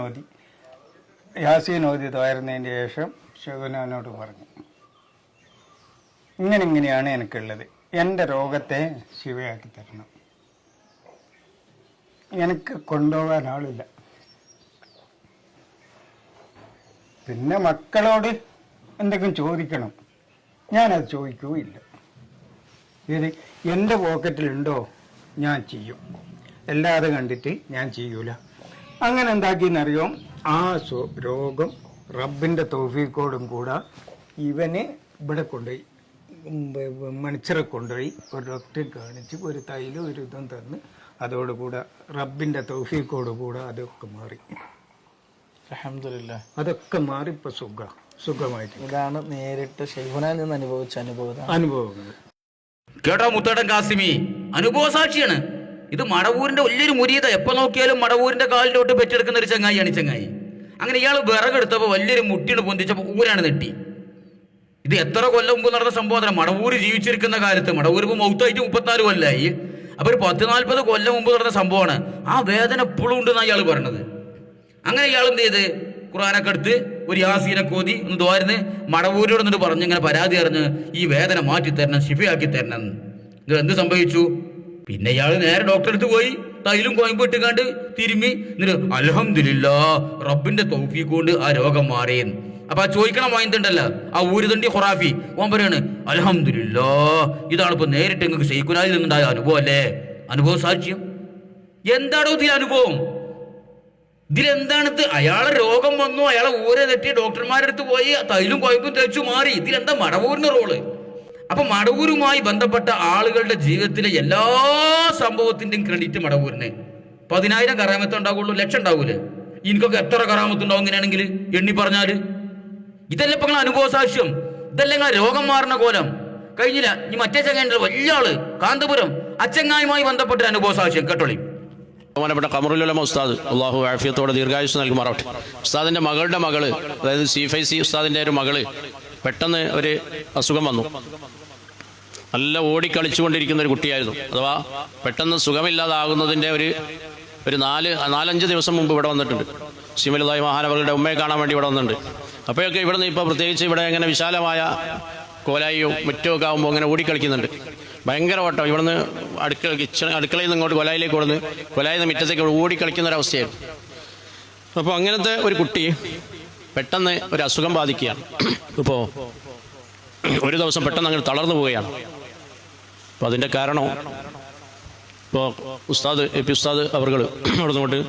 ഓതി തോരുന്നതിന് ശേഷം ശിവനോട് പറഞ്ഞു, ഇങ്ങനെയാണ് എനിക്കുള്ളത്, എൻ്റെ രോഗത്തെ ശിവയാക്കി തരണം, എനിക്ക് കൊണ്ടുപോകാൻ ആളില്ല. പിന്നെ മക്കളോട് എന്തെങ്കിലും ചോദിക്കണം, ഞാനത് ചോദിക്കുകയില്ല. ഇത് എൻ്റെ പോക്കറ്റിലുണ്ടോ ഞാൻ ചെയ്യും, അല്ലാതെ കണ്ടിട്ട് ഞാൻ ചെയ്യൂല. അങ്ങനെ എന്താക്കിയെന്നറിയോ, ആ രോഗം റബ്ബിൻ്റെ തൗഫീഖോടും കൂടെ ഇവന് ഇവിടെ കൊണ്ടുപോയി മണിച്ചിറ കൊണ്ടുപോയി ഒരു ഡോക്ടറെ കാണിച്ച് ഒരു തൈലും ഒരു ഇതും തന്ന് അതോടുകൂടെ റബ്ബിൻ്റെ തൗഫീഖോടുകൂടെ അതൊക്കെ മാറി. അൽഹംദുലില്ലാ, അതൊക്കെ മാറി ഇപ്പൊ സുഖമായിട്ട്. ഇതാണ് നേരിട്ട് ശൈഖുനായിൽ നിന്ന് അനുഭവിച്ച അനുഭവങ്ങൾ. കേട്ടോ മുത്തേടൻ കാസിമി, അനുഭവ സാക്ഷിയാണ്. ഇത് മടവൂരിന്റെ വലിയൊരു മുരീത, എപ്പോ നോക്കിയാലും മടവൂരിന്റെ കാലിലോട്ട് പെറ്റെടുക്കുന്ന ഒരു ചങ്ങായിയാണ് ഈ ചങ്ങായി. അങ്ങനെ ഇയാൾ വിറകെടുത്തപ്പോ വലിയൊരു മുട്ടിയാണ് പൊന്തിച്ചപ്പോ ഊരാണ് നെട്ടി. ഇത് എത്ര കൊല്ലം മുമ്പ് നടന്ന സംഭവം. മടവൂര് ജീവിച്ചിരിക്കുന്ന കാലത്ത്, മടവൂർ ഇപ്പൊ മൗത്തായിട്ട് 34 കൊല്ലമായി. അപ്പൊ ഒരു 10-40 കൊല്ലം മുമ്പ് നടന്ന സംഭവമാണ്. ആ വേദന എപ്പോഴും ഉണ്ടെന്നാണ് ഇയാൾ പറഞ്ഞത്. അങ്ങനെ ഇയാൾ എന്ത് ചെയ്ത് ഖുർആനൊക്കെ എടുത്ത് ഒരു യാസീനൊക്കെ ഓതി ഒന്ന് തോരുന്ന് മടവൂരിനോട് എന്നിട്ട് പറഞ്ഞ് ഇങ്ങനെ പരാതി അറിഞ്ഞ് ഈ വേദന മാറ്റി തരണം, ശിഫയാക്കി തരണം. ഇത് എന്ത് സംഭവിച്ചു? പിന്നെ ഇയാൾ നേരെ ഡോക്ടറെ അടുത്ത് പോയി തൈലും കോയമ്പ് ഇട്ടുകാണ്ട് തിരുമ്മി എന്നിട്ട് അൽഹംദുലില്ലാ റബ്ബിന്റെ തൗഫീഖ് കൊണ്ട് ആ രോഗം മാറിയെന്ന്. അപ്പൊ ആ ചോദിക്കണം വാങ്ങിട്ടുണ്ടല്ലോ ആ ഊരുതണ്ടി ഖുറാഫി, ഓൻ പറയാണ് അൽഹംദുലില്ലാ ഇതാണ് ഇപ്പൊ നേരിട്ട് നിങ്ങൾക്ക് ശൈഖുനായിൽ നിന്നുണ്ടായ അനുഭവം അല്ലേ, അനുഭവ സാക്ഷ്യം. എന്താണോ ഇതിൽ അനുഭവം? ഇതിലെന്താണിത്? അയാളെ രോഗം വന്നു, അയാളെ ഊരെ തെറ്റി ഡോക്ടർമാരുടെ അടുത്ത് പോയി തൈലും കോയമ്പും തേച്ചു മാറി. ഇതിലെന്താ മടവൂരിന്റെ റോള്? അപ്പൊ മടവൂരുമായി ബന്ധപ്പെട്ട ആളുകളുടെ ജീവിതത്തിലെ എല്ലാ സംഭവത്തിന്റെയും ക്രെഡിറ്റ് മടവൂരിന്. 10,000 കറാമത്ത് ഉണ്ടാവുള്ളൂ, ലക്ഷം ഉണ്ടാവൂലേ? എനിക്കൊക്കെ എത്ര കറാമത്ത് ഉണ്ടാവും ഇങ്ങനെയാണെങ്കിൽ എണ്ണി പറഞ്ഞാല്? ഇതല്ലേ ഇപ്പൊ അനുഭവ സാക്ഷ്യം? ഇതല്ലേ നിങ്ങൾ രോഗം മാറുന്ന കോലം? കഴിഞ്ഞില്ല. ഇനി മറ്റേ ചങ്ങായി വലിയ ആള് കാന്തപുരം അച്ചങ്ങായുമായി ബന്ധപ്പെട്ട അനുഭവ സാക്ഷ്യം കേട്ടോളി. ബഹുമാനപ്പെട്ട ഖമറുലുലമ ഉസ്താദ് അള്ളാഹു ആഫിയത്തോടെ ദീർഘായുസ് നൽകുമാറാവട്ടെ. ഉസ്താദിന്റെ മകളുടെ മകള്, അതായത് സി ഉസ്താദിന്റെ ഒരു മകള് പെട്ടെന്ന് ഒരു അസുഖം വന്നു. നല്ല ഓടിക്കളിച്ചുകൊണ്ടിരിക്കുന്ന ഒരു കുട്ടിയായിരുന്നു. അഥവാ പെട്ടെന്ന് സുഖമില്ലാതാകുന്നതിൻ്റെ ഒരു 4-5 ദിവസം മുമ്പ് ഇവിടെ വന്നിട്ടുണ്ട്. സിമലുദായി മഹാനവറുടെ ഉമ്മയെ കാണാൻ വേണ്ടി ഇവിടെ വന്നിട്ടുണ്ട്. അപ്പോഴൊക്കെ ഇവിടുന്ന് ഇപ്പോൾ പ്രത്യേകിച്ച് ഇവിടെ ഇങ്ങനെ വിശാലമായ കോലായിയും മുറ്റമൊക്കെ ആകുമ്പോൾ അങ്ങനെ ഓടിക്കളിക്കുന്നുണ്ട്. ഭയങ്കര ഓട്ടം. ഇവിടുന്ന് അടുക്കളയിൽ നിന്ന് ഇങ്ങോട്ട് കൊലായിലേക്ക് കൊടുന്ന് കൊലായിൽ നിന്ന് മുറ്റത്തേക്ക് ഓടിക്കളിക്കുന്ന ഒരവസ്ഥയായിരുന്നു. അപ്പോൾ അങ്ങനത്തെ ഒരു കുട്ടി പെട്ടെന്ന് ഒരു അസുഖം ബാധിക്കുകയാണ്. ഇപ്പോൾ ഒരു ദിവസം പെട്ടെന്ന് അങ്ങനെ തളർന്നു പോവുകയാണ്. അപ്പോൾ അതിൻ്റെ കാരണം ഇപ്പോൾ ഉസ്താദ് എ.പി. ഉസ്താദ് അവർകൾ അവിടെ നിന്നോട്ട്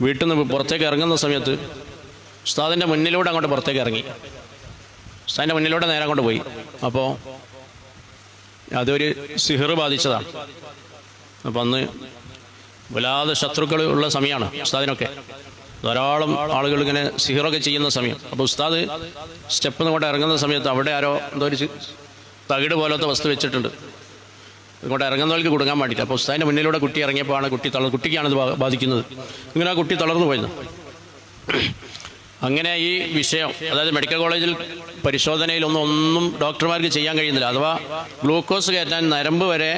വീട്ടിൽ നിന്ന് പുറത്തേക്ക് ഇറങ്ങുന്ന സമയത്ത് ഉസ്താദിൻ്റെ മുന്നിലൂടെ അങ്ങോട്ട് പുറത്തേക്ക് ഇറങ്ങി. ഉസ്താദിൻ്റെ മുന്നിലൂടെ നേരെ അങ്ങോട്ട് പോയി. അപ്പോൾ അതൊരു സിഹിർ ബാധിച്ചതാണ്. അപ്പം അന്ന് വല്ലാതെ ശത്രുക്കൾ ഉള്ള സമയമാണ് ഉസ്താദിനൊക്കെ. ധാരാളം ആളുകൾ ഇങ്ങനെ സിഹിറൊക്കെ ചെയ്യുന്ന സമയം. അപ്പോൾ ഉസ്താദ് സ്റ്റെപ്പ് ഇങ്ങോട്ട് ഇറങ്ങുന്ന സമയത്ത് അവിടെ ആരോ എന്തോ ഒരു തകിട് പോലത്തെ വസ്തു വെച്ചിട്ടുണ്ട് ഇങ്ങോട്ട് ഇറങ്ങുന്നവർക്ക് കൊടുക്കാൻ വേണ്ടിയിട്ട്. അപ്പോൾ ഉസ്താദിൻ്റെ മുന്നിലൂടെ കുട്ടി ഇറങ്ങിയപ്പോഴാണ് കുട്ടിക്കാണ് ഇത് ബാധിക്കുന്നത്. ഇങ്ങനെ ആ കുട്ടി തളർന്നു പോയത്. അങ്ങനെ ഈ വിഷയം, അതായത് മെഡിക്കൽ കോളേജിൽ പരിശോധനയിലൊന്നും ഡോക്ടർമാർക്ക് ചെയ്യാൻ കഴിയുന്നില്ല. അഥവാ ഗ്ലൂക്കോസ് കയറ്റാൻ നരമ്പ് വരെ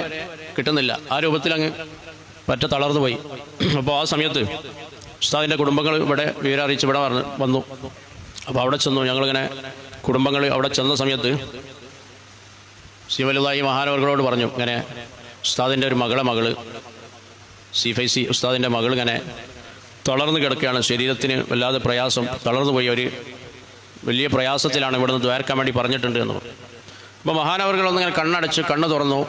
കിട്ടുന്നില്ല. ആ രൂപത്തിൽ അങ്ങ് പറ്റ തളർന്നു പോയി. അപ്പോൾ ആ സമയത്ത് ഉസ്താദിൻ്റെ കുടുംബങ്ങൾ ഇവിടെ വിവരറിയിച്ച് ഇവിടെ വന്നു. അപ്പോൾ അവിടെ ചെന്നു. ഞങ്ങളിങ്ങനെ കുടുംബങ്ങൾ അവിടെ ചെന്ന സമയത്ത് സിമലുദായി മഹാനവറുകളോട് പറഞ്ഞു, ഇങ്ങനെ ഉസ്താദിൻ്റെ ഒരു മകള് സി ഉസ്താദിൻ്റെ മകൾ ഇങ്ങനെ തളർന്നു കിടക്കുകയാണ്. ശരീരത്തിന് വല്ലാതെ പ്രയാസം, തളർന്നു പോയി, ഒരു വലിയ പ്രയാസത്തിലാണ്, ഇവിടുന്ന് ദ്വാരക്കാൻ വേണ്ടി പറഞ്ഞിട്ടുണ്ട് എന്ന് പറഞ്ഞു. അപ്പോൾ മഹാനവറുകളൊന്നും ഇങ്ങനെ കണ്ണടച്ച് കണ്ണ് തുറന്നു.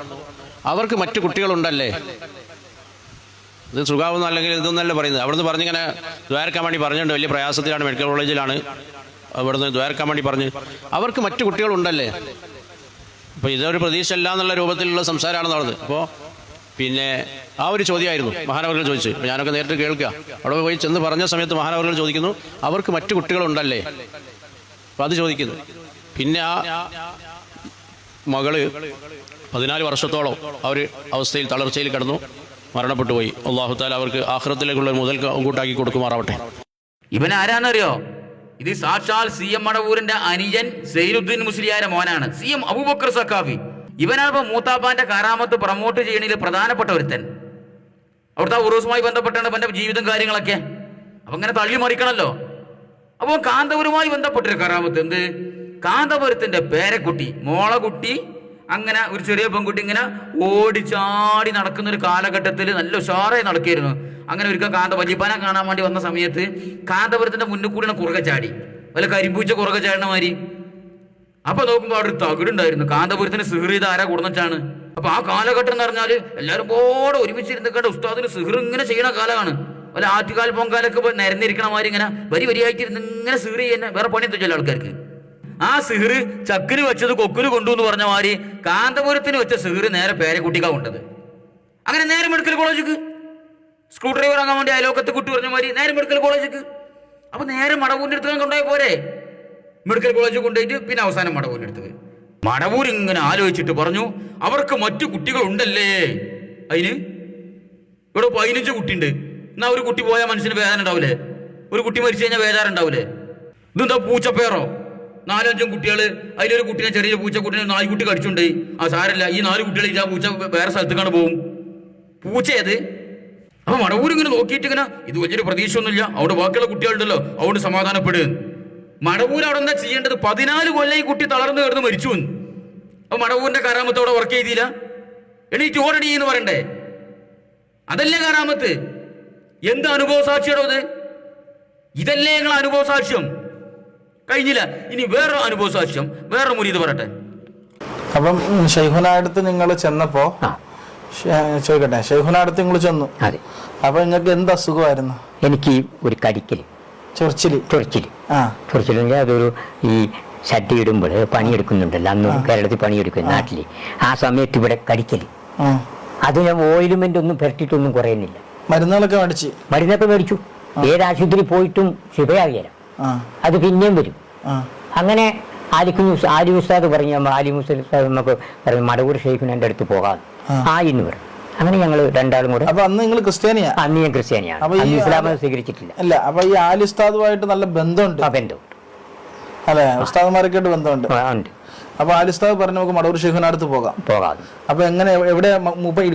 അവർക്ക് മറ്റു കുട്ടികളുണ്ടല്ലേ, ഇത് സുഖാവുന്ന അല്ലെങ്കിൽ ഇതൊന്നല്ല പറയുന്നത്. അവിടുന്ന് പറഞ്ഞിങ്ങനെ ദ്വാരക്കാൻ വേണ്ടി പറഞ്ഞിട്ടുണ്ട്, വലിയ പ്രയാസത്തിലാണ്, മെഡിക്കൽ കോളേജിലാണ്, അവിടുന്ന് ദ്വാരക്കാൻ വേണ്ടി പറഞ്ഞ് അവർക്ക് മറ്റു കുട്ടികളുണ്ടല്ലേ. അപ്പോൾ ഇതൊരു പ്രതീക്ഷ അല്ല എന്നുള്ള രൂപത്തിലുള്ള സംസാരമാണ് നടന്നത്. അപ്പോൾ പിന്നെ ആ ഒരു ചോദ്യമായിരുന്നു മഹാനവറുകൾ ചോദിച്ചു. അപ്പോൾ ഞാനൊക്കെ നേരിട്ട് കേൾക്കുക. അവിടെ പോയി ചെന്ന് പറഞ്ഞ സമയത്ത് മഹാനവറുകൾ ചോദിക്കുന്നു, അവർക്ക് മറ്റു കുട്ടികളുണ്ടല്ലേ. അപ്പോൾ അത് ചോദിക്കുന്നു. പിന്നെ ആ മകള് 14 വർഷത്തോളം ആ ഒരു അവസ്ഥയിൽ തളർച്ചയിൽ കിടന്നു മരണപ്പെട്ടു പോയി. അല്ലാഹു തആല അവർക്ക് ആഖിറത്തിലേക്കുള്ള മുതൽ കൂട്ടാക്കി കൊടുക്കുമാറാവട്ടെ. ഇവൻ ആരാന്നറിയോ? ഇത് സാക്ഷാൽ CM മടവൂരിന്റെ അനുജൻ സൈനുദ്ദീൻ മുസ്ലിയാരെ മോനാണ്, CM അബൂബക്കർ സഖാഫി. ഇവനാണ് ഇപ്പൊ മൂത്താപ്പാന്റെ കറാമത്ത് പ്രൊമോട്ട് ചെയ്യണതിൽ പ്രധാനപ്പെട്ട ഒരുത്തൻ. അവിടുത്തെ ഉറൂസുമായി ബന്ധപ്പെട്ടാണ് ഇവന്റെ ജീവിതം കാര്യങ്ങളൊക്കെ. അപ്പൊ ഇങ്ങനെ തള്ളി മറിക്കണല്ലോ. അപ്പൊ കാന്തപുരവുമായി ബന്ധപ്പെട്ടൊരു കറാമത്ത് എന്ത്? കാന്തപുരത്തിന്റെ പേരക്കുട്ടി മോളകുട്ടി, അങ്ങനെ ഒരു ചെറിയ പെൺകുട്ടി ഇങ്ങനെ ഓടിച്ചാടി നടക്കുന്ന ഒരു കാലഘട്ടത്തിൽ നല്ല ഉഷാറായി നടക്കായിരുന്നു. അങ്ങനെ ഒരിക്കൽ വല്യപ്പാനെ കാണാൻ വേണ്ടി വന്ന സമയത്ത് കാന്തപുരത്തിന്റെ മുന്നിൽ കൂടെ കുറുകെ ചാടി, വല്ല കരിമ്പൂച്ച കുറുകെ ചാടണ മാതിരി. അപ്പൊ നോക്കുമ്പോ അവിടെ ഒരു തകിടുണ്ടായിരുന്നു. കാന്തപുരത്തിന് സിഹിർ ചെയ്ത് ആരാ കൊടുന്നിട്ടാണ്. അപ്പൊ ആ കാലഘട്ടം എന്ന് പറഞ്ഞാല് എല്ലാവരും കൂടെ ഒരുമിച്ചിരുന്നിട്ട് ഉസ്താദിന് സിഹിർ ഇങ്ങനെ ചെയ്യണ കാലമാണ്. വല്ല ആറ്റുകാൽ പൊങ്കാലൊക്കെ നിരന്നിരിക്കണ മാതിരി ഇങ്ങനെ വരിയായിട്ടിരുന്ന് ഇങ്ങനെ സിഹിർ ചെയ്യുന്ന വേറെ പണിയെത്ത ചില ആൾക്കാർക്ക്. ആ സിഹിർ ചക്കിന് വെച്ചത് കൊക്കിന് കൊണ്ടു എന്ന് പറഞ്ഞ മാതിരി കാന്തപുരത്തിന് വെച്ച സിഹിർ നേരെ പേരക്കുട്ടിക്കാ കൊണ്ടത്. അങ്ങനെ നേരെ മെഡിക്കൽ കോളേജിക്ക് സ്ക്രൂ ഡ്രൈവർ ആകാൻ വേണ്ടി അയലോക്കത്ത് കുട്ടി പറഞ്ഞ മാതിരി നേരെ മെഡിക്കൽ കോളേജിക്ക്. അപ്പൊ നേരെ മടവൂരിന്റെ അടുത്ത് കൊണ്ടുപോയ പോരെ? മെഡിക്കൽ കോളേജിൽ കൊണ്ടുപോയിട്ട് പിന്നെ അവസാനം മടവൂരിന്റെ അടുത്ത്. മടവൂർ ഇങ്ങനെ ആലോചിച്ചിട്ട് പറഞ്ഞു, അവർക്ക് മറ്റു കുട്ടികൾ ഉണ്ടല്ലേ. അതിന് ഇവിടെ 15 കുട്ടിയുണ്ട്. എന്നാ ഒരു കുട്ടി പോയാൽ മനുഷ്യന് വേദന ഉണ്ടാവില്ലേ? ഒരു കുട്ടി മരിച്ചു കഴിഞ്ഞാൽ വേദാറുണ്ടാവില്ലേ? ഇതെന്താ പൂച്ചപ്പേറോ? 4-5 കുട്ടികൾ, അതിലൊരു കുട്ടീനെ ചെറിയ പൂച്ചക്കുട്ടിനെ നായ്ക്കുട്ടി കടിച്ചുണ്ട്. ആ സാരല്ല, ഈ 4 കുട്ടികൾ ഇല്ല, പൂച്ച വേറെ സ്ഥലത്തേക്കാണ് പോകും. പൂച്ചയത്. അപ്പൊ മടവൂർ ഇങ്ങനെ നോക്കിയിട്ട് ഇങ്ങനെ ഇത് വലിയൊരു പ്രതീക്ഷ ഒന്നുമില്ല, അവിടെ ബാക്കിയുള്ള കുട്ടികളുണ്ടല്ലോ, അതുകൊണ്ട് സമാധാനപ്പെടുക. മടവൂർ അവിടെ എന്താ ചെയ്യേണ്ടത്? 14 കൊല്ലം ഈ കുട്ടി തളർന്നു കിടന്ന് മരിച്ചു. അപ്പൊ മടവൂരിന്റെ കറാമത്ത് അവിടെ വർക്ക് ചെയ്തില്ല. എണീറ്റ് ഓടടി എന്ന് പറയണ്ടേ? അതല്ലേ കറാമത്ത്? എന്ത് അനുഭവ സാക്ഷിയാണോ ഇത്? ഇതല്ലേ നിങ്ങൾ അനുഭവ സാക്ഷ്യം? കഴിഞ്ഞില്ല. ഇനി വേറെ അനുഭവ സാക്ഷ്യം വേറെ മുരീദ് പറയട്ടെ. അപ്പം ഷെയ്ഖുനാടുത്ത് നിങ്ങൾ ചെന്നപ്പോ ചോദിക്കട്ടെ, ഷെയ്ഖുനാടുത്ത് നിങ്ങൾ ചെന്നു. അപ്പൊ നിങ്ങൾക്ക് എന്ത് അസുഖമായിരുന്നു? എനിക്ക് ഒരു കടിക്കൽ, ചൊറിച്ചിൽ അതൊരു ഈ ഷഡ്ഡി ഇടുമ്പോൾ പണിയെടുക്കുന്നുണ്ടല്ലോ, അന്ന് കേരളത്തിൽ പണിയെടുക്കും നാട്ടില്. ആ സമയത്ത് ഇവിടെ കടിക്കൽ, അത് ഞാൻ ഓയിൽമെന്റ് ഒന്നും പുരട്ടിയിട്ടൊന്നും കുറയുന്നില്ല. മരുന്നൊക്കെ മേടിച്ചു. ഏത് ആശുപത്രി പോയിട്ടും ശിവയാകില്ല, അത് പിന്നെയും വരും. അങ്ങനെ ആലി ഉസ്താദ് പറഞ്ഞു, ആലി ഉസ്താദ് നമുക്ക് പറഞ്ഞു മടവൂർ ഷെയ്ഖിന്റെ അടുത്ത് പോകാം എന്ന് പറഞ്ഞു. അങ്ങനെ ഞങ്ങൾ രണ്ടാളും കൂടെ. അപ്പൊ അന്ന് നിങ്ങൾ ക്രിസ്ത്യാനിയാ? അന്ന് ഞാൻ ക്രിസ്ത്യാനിയാണ്, ഇസ്ലാം സ്വീകരിച്ചിട്ടില്ല. അല്ല, അപ്പൊ ഈ ആലി ഉസ്താദുമായിട്ട് നല്ല ബന്ധമുണ്ട്? ബന്ധമുണ്ട് അല്ലെ, ഉസ്താദുമാരൊക്കെയായിട്ട് ബന്ധമുണ്ട്. അപ്പൊ ആലി ഉസ്താദ് പറഞ്ഞു നമുക്ക് മടവൂർ ഷെയ്ഖിനടുത്ത് പോകാം. അപ്പൊ എങ്ങനെ, എവിടെ?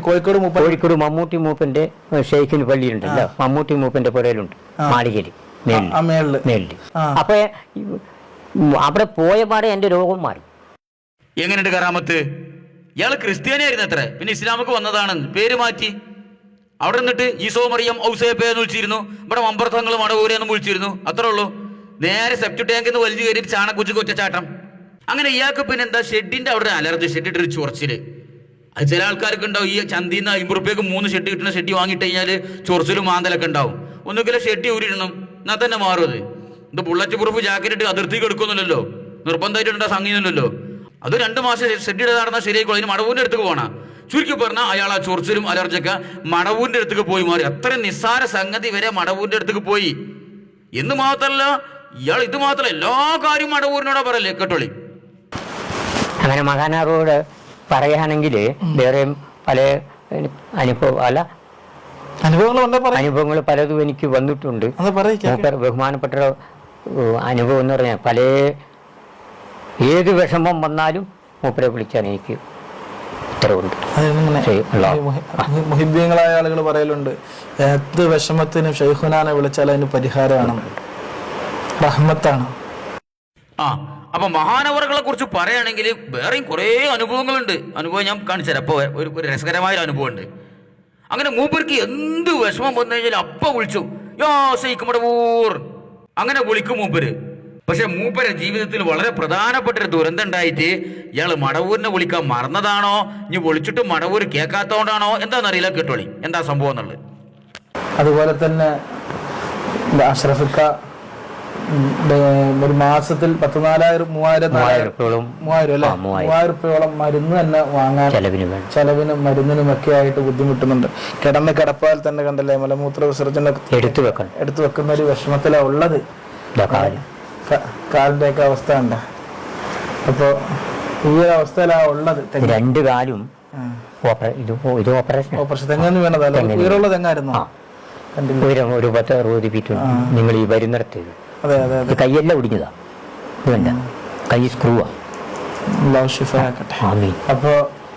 കോഴിക്കോട് മമ്മൂട്ടി മൂപ്പന്റെ ഷെയ്ഖിന് പള്ളിയുണ്ടല്ലോ, മമ്മൂട്ടി മൂപ്പന്റെ പുരയിലുണ്ട്, മാളികയിൽ മേളില്. മേളില്. അപ്പൊ അവിടെ പോയ പാടെ എന്റെ രോഗം മാറി. എങ്ങനെയുണ്ട് കറാമത്ത്? ഇയാള് ക്രിസ്ത്യാനിയായിരുന്നു അത്ര, പിന്നെ ഇസ്ലാമക്ക് വന്നതാണെന്ന് പേര് മാറ്റി. അവിടെ നിന്നിട്ട് ഈസോ മറിയം ഔസേപ്പേ എന്ന് വിളിച്ചിരുന്നു, ഇവിടെ മമ്പർത്തങ്ങൾ മടവൂരെന്ന് വിളിച്ചിരുന്നു, അത്രേ ഉള്ളൂ. നേരെ സെപ്റ്റ് ടാങ്കിൽ നിന്ന് വലിച്ചു കയറിയിട്ട് ചാണകുച്ചിക്ക് ഒറ്റച്ചാട്ടം. അങ്ങനെ ഇയാൾക്ക് പിന്നെ എന്താ ഷെഡിന്റെ അവിടെ അലർജി, ഷെഡിട്ടൊരു ചൊറച്ചില്. അത് ചില ആൾക്കാർക്ക് ഉണ്ടാവും. ഈ ചന്തിന്ന് 50 റുപ്യക്ക് 3 ഷെഡ് കിട്ടുന്ന ഷെഡ് വാങ്ങിയിട്ട് കഴിഞ്ഞാൽ ചൊറച്ചിലും മാന്തലൊക്കെ ഉണ്ടാവും. ഒന്നുകിലും ഷെഡ് ഊരിടണം, എന്നാൽ തന്നെ മാറും. അത് ഇത് ബുള്ളറ്റ് പ്രൂഫ് ജാക്കറ്റ് ഇട്ട് അതിർത്തിക്ക് എടുക്കുന്നില്ലല്ലോ, നിർബന്ധമായിട്ടുണ്ടാ സംഗീതമല്ലോ. അത് 2 മാസം ഷെഡ് ഇടാതെ നടന്നാൽ ശരിയായിക്കോളും. അതിന് മടവൂരിന്റെ അടുത്തേക്ക് പോകണം. ചുരുക്കി പറഞ്ഞാൽ അയാൾ ആ ചൊറിച്ചിലും അലർജിയൊക്കെ മടവൂരിന്റെ അടുത്തേക്ക് പോയി മാറി. അത്രയും നിസ്സാര സംഗതി വരെ മടവൂരിന്റെ അടുത്തേക്ക് പോയി എന്ന് മാത്രമല്ല, ഇയാൾ ഇത് മാത്രമല്ല എല്ലാ കാര്യവും മടവൂരിനോടാ പറയല്ലേ കേട്ടോളി. അങ്ങനെ മഹാനാറോട് പറയുകയാണെങ്കിൽ വേറെയും പല അനുഭവങ്ങൾ പലതും എനിക്ക് വന്നിട്ടുണ്ട്. ബഹുമാനപ്പെട്ട അനുഭവം എന്ന് പറഞ്ഞാൽ പല ഏത് വിഷമം വന്നാലും മൂപ്പരെ വിളിച്ചാൽ എനിക്ക് ഉത്തരവുണ്ട്. മുഹിബ്ബീങ്ങളായ ആളുകൾ പറയലുണ്ട്, ഏത് വിഷമത്തിനും ഷെയ്ഖുനാനെ വിളിച്ചാൽ അതിന് പരിഹാരമാണ്, റഹ്മത്താണ്. അപ്പൊ മഹാനവറുകളെ കുറിച്ച് പറയുകയാണെങ്കിൽ വേറെയും കുറേ അനുഭവങ്ങളുണ്ട്. അനുഭവം ഞാൻ കാണിച്ചു തരാം. അപ്പോൾ ഒരു രസകരമായ അനുഭവം ഉണ്ട്. അങ്ങനെ മൂപ്പർക്ക് എന്ത് വിഷമം വന്നു കഴിഞ്ഞാൽ അപ്പ വിളിച്ചു, യാ ശൈഖ് മടവൂർ, അങ്ങനെ വിളിക്കും മൂപ്പര്. പക്ഷെ മൂപ്പരെ ജീവിതത്തിൽ വളരെ പ്രധാനപ്പെട്ട ഒരു ദുരന്തം ഉണ്ടായിട്ട് ഇയാൾ മടവൂരിനെ വിളിക്കാൻ മറന്നതാണോ, ഇനി വിളിച്ചിട്ട് മടവൂർ കേൾക്കാത്തതുകൊണ്ടാണോ എന്താണെന്നറിയില്ല. കേട്ടോളി എന്താ സംഭവം എന്നുള്ളത്. അതുപോലെ തന്നെ അഷ്റഫിക്ക ഒരു മാസത്തിൽ 3,000 രൂപയോളം മരുന്ന് തന്നെ വാങ്ങാൻ ചെലവിനും മരുന്നിനും ഒക്കെ ആയിട്ട് ബുദ്ധിമുട്ടുന്നുണ്ട്. കിടപ്പാൽ തന്നെ കണ്ടല്ലേ മലമൂത്ര വിസർജനം എടുത്തു വെക്കുന്ന ഒരു വിഷമത്തിലാണ് ഉള്ളത്. കാലിന്റെ ഒക്കെ അവസ്ഥ ഉണ്ട്. അപ്പൊ ഈ ഒരു അവസ്ഥയിലാണ് ഉള്ളത്. 2 കാലും ഓപ്പറേഷൻ തെങ്ങൊന്നും വേണ്ടതല്ല, ഉയരമുള്ള തെങ്ങായിരുന്നു. ഒരു 10-60 ഫീറ്റ് നിങ്ങൾ ഈ വരുന്നിടത്ത് കൈയെല്ലാം ഒടിഞ്ഞതാ, വേണ്ട കൈ സ്ക്രൂവാ. അപ്പൊ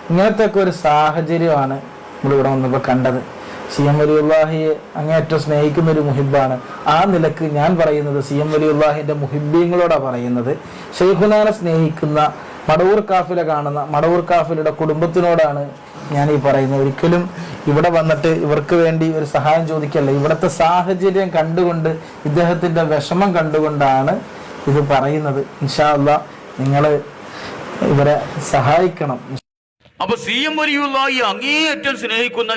ഇങ്ങനത്തെ ഒക്കെ ഒരു സാഹചര്യമാണ് നമ്മളിവിടെ വന്നപ്പോ കണ്ടത്. CM വലിയുള്ളാഹിയെ അങ്ങേയറ്റം സ്നേഹിക്കുന്ന ഒരു മുഹിബാണ്. ആ നിലക്ക് ഞാൻ പറയുന്നത് CM വലിയുള്ളാഹിന്റെ മുഹിബീങ്ങളോടാ പറയുന്നത്. ഷെയ്ഖുനാനെ സ്നേഹിക്കുന്ന മടവൂർ കാഫില കാണുന്ന മടവൂർ കാഫിലയുടെ കുടുംബത്തിനോടാണ് ഞാൻ ഈ പറയുന്നത്. ഒരിക്കലും ഇവിടെ വന്നിട്ട് ഇവർക്ക് വേണ്ടി ഒരു സഹായം ചോദിക്കല്ല. ഇവിടുത്തെ സാഹചര്യം കണ്ടുകൊണ്ട്, ഇദ്ദേഹത്തിന്റെ വിഷമം കണ്ടുകൊണ്ടാണ് ഇത് പറയുന്നത്. ഇൻഷാ അല്ലാഹ് നിങ്ങള് ഇവരെ സഹായിക്കണം. അപ്പൊ CM വലിയുള്ളാഹി അങ്ങേയറ്റം സ്നേഹിക്കുന്ന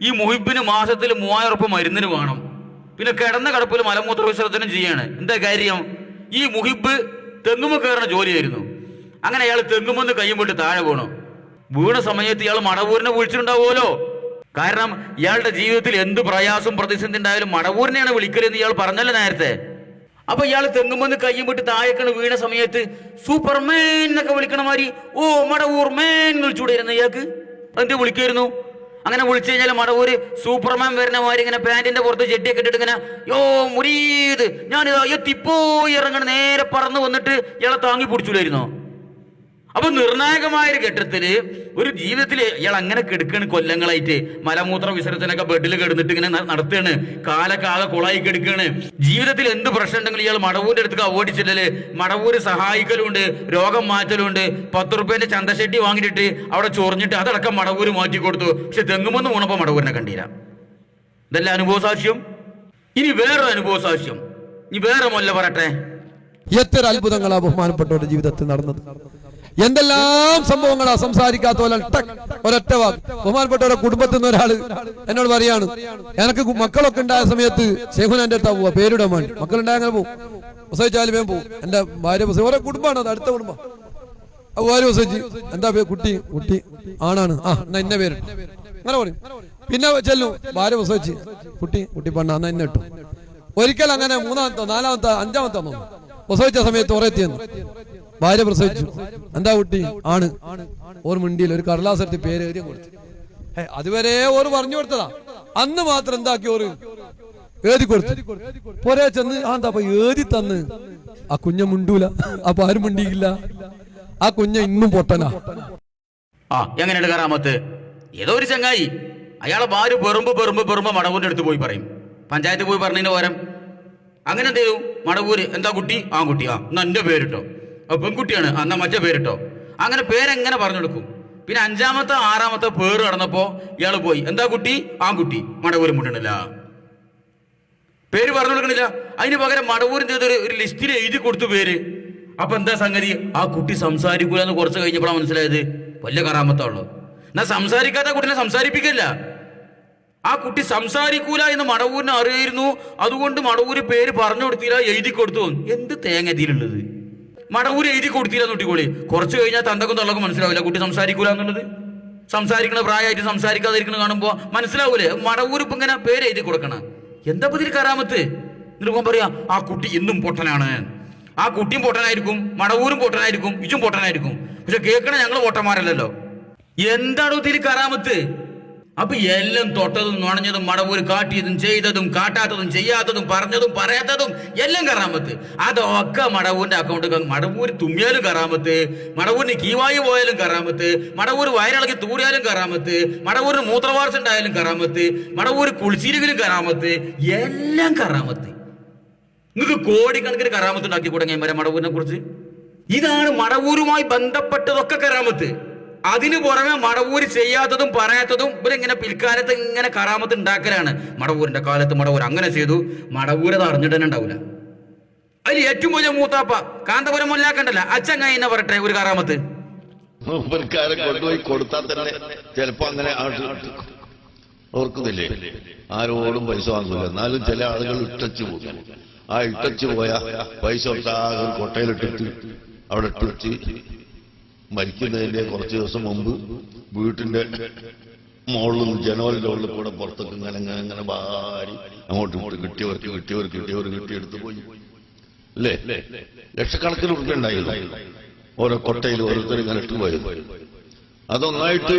ഈ മുഹിബിന് മാസത്തിൽ 3000 രൂപ മരുന്നിന് വേണം. പിന്നെ കിടന്ന കിടപ്പിൽ മലമൂത്ര വിസർജനം ചെയ്യാണ്. എന്താ കാര്യം? ഈ മുഹിബ് തെങ്ങുമ്പോ കയറുന്ന ജോലിയായിരുന്നു. അങ്ങനെ അയാൾ തെങ്ങുമെന്ന് കയ്യും വിട്ട് താഴെ വീണ സമയത്ത് ഇയാൾ മടവൂരിനെ വിളിച്ചിട്ടുണ്ടാവുമല്ലോ. കാരണം ഇയാളുടെ ജീവിതത്തിൽ എന്ത് പ്രയാസം പ്രതിസന്ധി ഉണ്ടായാലും മടവൂരിനെയാണ് വിളിക്കലെന്ന് ഇയാൾ പറഞ്ഞല്ലോ നേരത്തെ. അപ്പൊ ഇയാൾ തെങ്ങുമെന്ന് കയ്യും വിട്ട് താഴേക്കാണ് വീണ സമയത്ത് സൂപ്പർമാൻ എന്നൊക്കെ വിളിക്കണ മാതിരി ഓ മടവൂർ മേൻ വിളിച്ചുകൂടായിരുന്നു ഇയാൾക്ക്. എന്ത് വിളിക്കായിരുന്നു? അങ്ങനെ വിളിച്ചു കഴിഞ്ഞാൽ മടവൂര് സൂപ്പർമാൻ വരുന്ന മാതിരി ഇങ്ങനെ പാന്റിന്റെ പുറത്ത് ചെട്ടിയൊക്കെ ഇട്ടിട്ട് ഇങ്ങനെ യോ മുരീത് ഞാനിതാ എത്തിപ്പോയി ഇറങ്ങണ നേരെ പറന്ന് വന്നിട്ട് ഇയാളെ താങ്ങി പിടിച്ചില്ലായിരുന്നോ? അപ്പൊ നിർണായകമായ ഒരു ഘട്ടത്തില് ഒരു ജീവിതത്തിൽ ഇയാൾ അങ്ങനെ കെടുക്കാണ്. കൊല്ലങ്ങളായിട്ട് മലമൂത്ര വിസർജനൊക്കെ ബെഡിൽ കിടന്നിട്ട് ഇങ്ങനെ നടത്തുകയാണ്. കാലൊക്കെ ആകെ കുളായി കെടുക്കാണ്. ജീവിതത്തിൽ എന്ത് പ്രശ്നം ഉണ്ടെങ്കിലും ഇയാൾ മടവൂരിന്റെ അടുത്തേക്ക് ഓടിച്ചില്ലല്ലേ. മടവൂര് സഹായിക്കലുണ്ട്, രോഗം മാറ്റലുണ്ട്. 10 റുപ്യന്റെ ചന്തശെട്ടി വാങ്ങിയിട്ട് അവിടെ ചൊറിഞ്ഞിട്ട് അതടക്കം മടവൂര് മാറ്റി കൊടുത്തു. പക്ഷെ തെങ്ങുമൊന്നും വീണപ്പോ മടവൂരിനെ കണ്ടില്ല. ഇതല്ല അനുഭവ സാക്ഷ്യം. ഇനി വേറൊരു അനുഭവ സാക്ഷ്യം, ഇനി വേറെ മൊല്ല പറട്ടെ. എത്ര അത്ഭുതങ്ങളാ ബഹുമാനപ്പെട്ടവരുടെ ജീവിതത്തിൽ നടന്നത്. എന്തെല്ലാം സംഭവങ്ങളാ സംസാരിക്കാത്ത പോലെ ഒരൊറ്റ വാക്ക്. ബഹുമാനപ്പെട്ടവരുടെ കുടുംബത്തിൽ നിന്ന് ഒരാള് എന്നോട് പറയാണ്, എനിക്ക് മക്കളൊക്കെ ഉണ്ടായ സമയത്ത് ഷെയ്ഖുനാന്റെ അടുത്താ പോവാ പേരിടാൻ വേണ്ടി. മക്കളുണ്ടായ അങ്ങനെ പോകും, പ്രസവിച്ചാലും വേഗം പോകും. എന്റെ ഭാര്യ ഓരോ കുടുംബമാണ്, അത് അടുത്ത കുടുംബം. ഭാര്യ പ്രസവിച്ച് എന്താ കുട്ടി ആണാണ്, എന്നാ ഇന്ന പേരിട്ടു അങ്ങനെ പറയും. പിന്നെ ചെല്ലും ഭാര്യ പ്രസവിച്ച് കുട്ടി പെണ്ണ എന്നാ ഇന്ന ഇട്ടു. ഒരിക്കൽ അങ്ങനെ 3-ാമത്തെ 4-ാമത്തെ 5-ാമത്തെ പ്രസവിച്ച സമയത്ത് ഉറയെത്തിയെന്നു. ഭാര്യ പ്രസവിച്ചു, എന്താ കുട്ടി ആണ്. ഓർ മിണ്ടിയിൽ ഒരു കടലാസെടുത്ത് പേര് എഴുതി കൊടുത്തു. അതുവരെ ഓർ പറഞ്ഞു കൊടുത്തതാ. അന്ന് മാത്രം എന്താക്കി ഓർ എഴുതി കൊടുത്തു. പോരെ ചെന്ന് എന്താ എഴുതി തന്ന് ആ കുഞ്ഞ മുണ്ടൂല. അപ്പൊ ആരും മിണ്ടിയില്ല. ആ കുഞ്ഞ ഇന്നും പൊട്ടനാ. എങ്ങനെയുണ്ട് കറാമത്ത്? ഏതോ ഒരു ചങ്ങായി അയാളെ ഭാര്യ പെറുമ്പ് മടവൂരിന്റെ അടുത്ത് പോയി പറയും. പഞ്ചായത്ത് പോയി പറഞ്ഞതിന് പകരം അങ്ങനെ എന്ത് ചെയ്തു? മടവൂര് എന്താ കുട്ടി? ആൺകുട്ടി. ആ എന്നാ എന്റെ പേരിട്ടോ. പെൺകുട്ടിയാണ്, എന്നാ മറ്റേ പേരിട്ടോ. അങ്ങനെ പേരെങ്ങനെ പറഞ്ഞു കൊടുക്കും. പിന്നെ 5ാമത്തെ 6ാമത്തെ പേര് കടന്നപ്പോ ഇയാള് പോയി, എന്താ കുട്ടി? ആൺകുട്ടി. മടവൂര് മുണ്ടണില്ല, പേര് പറഞ്ഞു കൊടുക്കണില്ല. അതിന് പകരം മടവൂരിന്റെ ഒരു ലിസ്റ്റിൽ എഴുതി കൊടുത്തു പേര്. അപ്പൊ എന്താ സംഗതി? ആ കുട്ടി സംസാരിക്കൂല എന്ന് കുറച്ച് കഴിഞ്ഞപ്പോഴാണ് മനസ്സിലായത് വലിയ കറാമത്താണല്ലോ. എന്നാ സംസാരിക്കാത്ത കുട്ടീനെ സംസാരിപ്പിക്കില്ല. ആ കുട്ടി സംസാരിക്കൂല എന്ന് മടവൂരിനെ അറിയായിരുന്നു. അതുകൊണ്ട് മടവൂര് പേര് പറഞ്ഞു കൊടുത്തില്ല, എഴുതി കൊടുത്തു. എന്ത് തേങ്ങ ഇതിലുള്ളത്? മടവൂര് എഴുതി കൊടുത്തില്ല കുട്ടിക്കോളി. കുറച്ച് കഴിഞ്ഞാൽ തന്തക്കും തള്ളക്കും മനസ്സിലാവില്ല കുട്ടി സംസാരിക്കൂല എന്നുള്ളത്. സംസാരിക്കണ പ്രായമായിട്ട് സംസാരിക്കാതിരിക്കണ കാണുമ്പോ മനസ്സിലാവൂലേ? മടവൂര് ഇപ്പൊ ഇങ്ങനെ പേര് എഴുതി കൊടുക്കണം. എന്താ ഇതിൽ കറാമത്ത്? എന്നിട്ട് പറയാ ആ കുട്ടി ഇന്നും പൊട്ടനാണ്. ആ കുട്ടിയും പൊട്ടനായിരിക്കും, മടവൂരും പൊട്ടനായിരിക്കും, ഇച്ചും പൊട്ടനായിരിക്കും. പക്ഷെ കേൾക്കണ ഞങ്ങൾ പൊട്ടന്മാരല്ലല്ലോ. എന്താണ് ഇതിൽ കറാമത്ത്? അപ്പൊ എല്ലാം തൊട്ടതും നുണഞ്ഞതും മടവൂര് കാട്ടിയതും ചെയ്തതും കാട്ടാത്തതും ചെയ്യാത്തതും പറഞ്ഞതും പറയാത്തതും എല്ലാം കറാമത്ത്. അതൊക്കെ മടവൂരിന്റെ അക്കൗണ്ട്. മടവൂര് തുമ്മിയാലും കറാമത്ത്, മടവൂരിന് കീവായി പോയാലും കറാമത്ത്, മടവൂര് വയറിളക്കി തൂറിയാലും കറാമത്ത്, മടവൂരിന് മൂത്രവാർച്ച ഉണ്ടായാലും കറാമത്ത്, മടവൂര് കുളിച്ചിരിക്കലും കറാമത്ത്, എല്ലാം കറാമത്ത്. നിങ്ങൾക്ക് കോടിക്കണക്കിന് കറാമത്ത് ഉണ്ടാക്കി തുടങ്ങിയ മടവൂരിനെ കുറിച്ച്. ഇതാണ് മടവൂരുമായി ബന്ധപ്പെട്ടതൊക്കെ കറാമത്ത്. അതിന് പുറമെ മടവൂര് ചെയ്യാത്തതും പറയാത്തതും ഇവരിങ്ങനെ പിൽക്കാലത്ത് ഇങ്ങനെ കറാമത്ത് ഉണ്ടാക്കലാണ്. മടവൂരിന്റെ കാലത്ത് മടവൂർ അങ്ങനെ ചെയ്തു, മടവൂര് അത് അറിഞ്ഞിട്ട് തന്നെ ഉണ്ടാവില്ല. അതിൽ ഏറ്റവും വലിയ മൂത്താപ്പ കാന്തപുരം മൊല്ലാക്കണ്ടല്ല, അച്ഛൻ കഴിഞ്ഞ പറട്ടെ ഒരു കറാമത്ത്. മൂപ്പർക്കാരെ കൊണ്ടുപോയി കൊടുത്താൽ തന്നെ ചിലപ്പോ അങ്ങനെ ഓർക്കുന്നില്ലേ, ആരോടും പൈസ വാങ്ങില്ല. എന്നാലും ചില ആളുകൾ ഇട്ടച്ചു പോകും. ആ ഇട്ടച്ചു പോയ പൈസ ഒട്ടാകെ കൊട്ടയിലിട്ടിട്ട് അവിടെ ഇട്ടുവെച്ച് മരിക്കുന്നതിന്റെ കുറച്ച് ദിവസം മുമ്പ് വീട്ടിന്റെ മുകളിലും ജനലിന്റെ ഉള്ളിൽ കൂടെ പുറത്തൊക്കെ ഇങ്ങനെ ഭാരി അങ്ങോട്ടും ഇങ്ങോട്ടും കിട്ടിയെടുത്ത് പോയി അല്ലേ. ലക്ഷക്കണക്കിന് ഉറുപ്പിക ഉണ്ടായില്ല ഓരോ കൊട്ടയിൽ ഓരോരുത്തരും ഇങ്ങനെ ഇട്ടുപോയത്. അതൊന്നായിട്ട്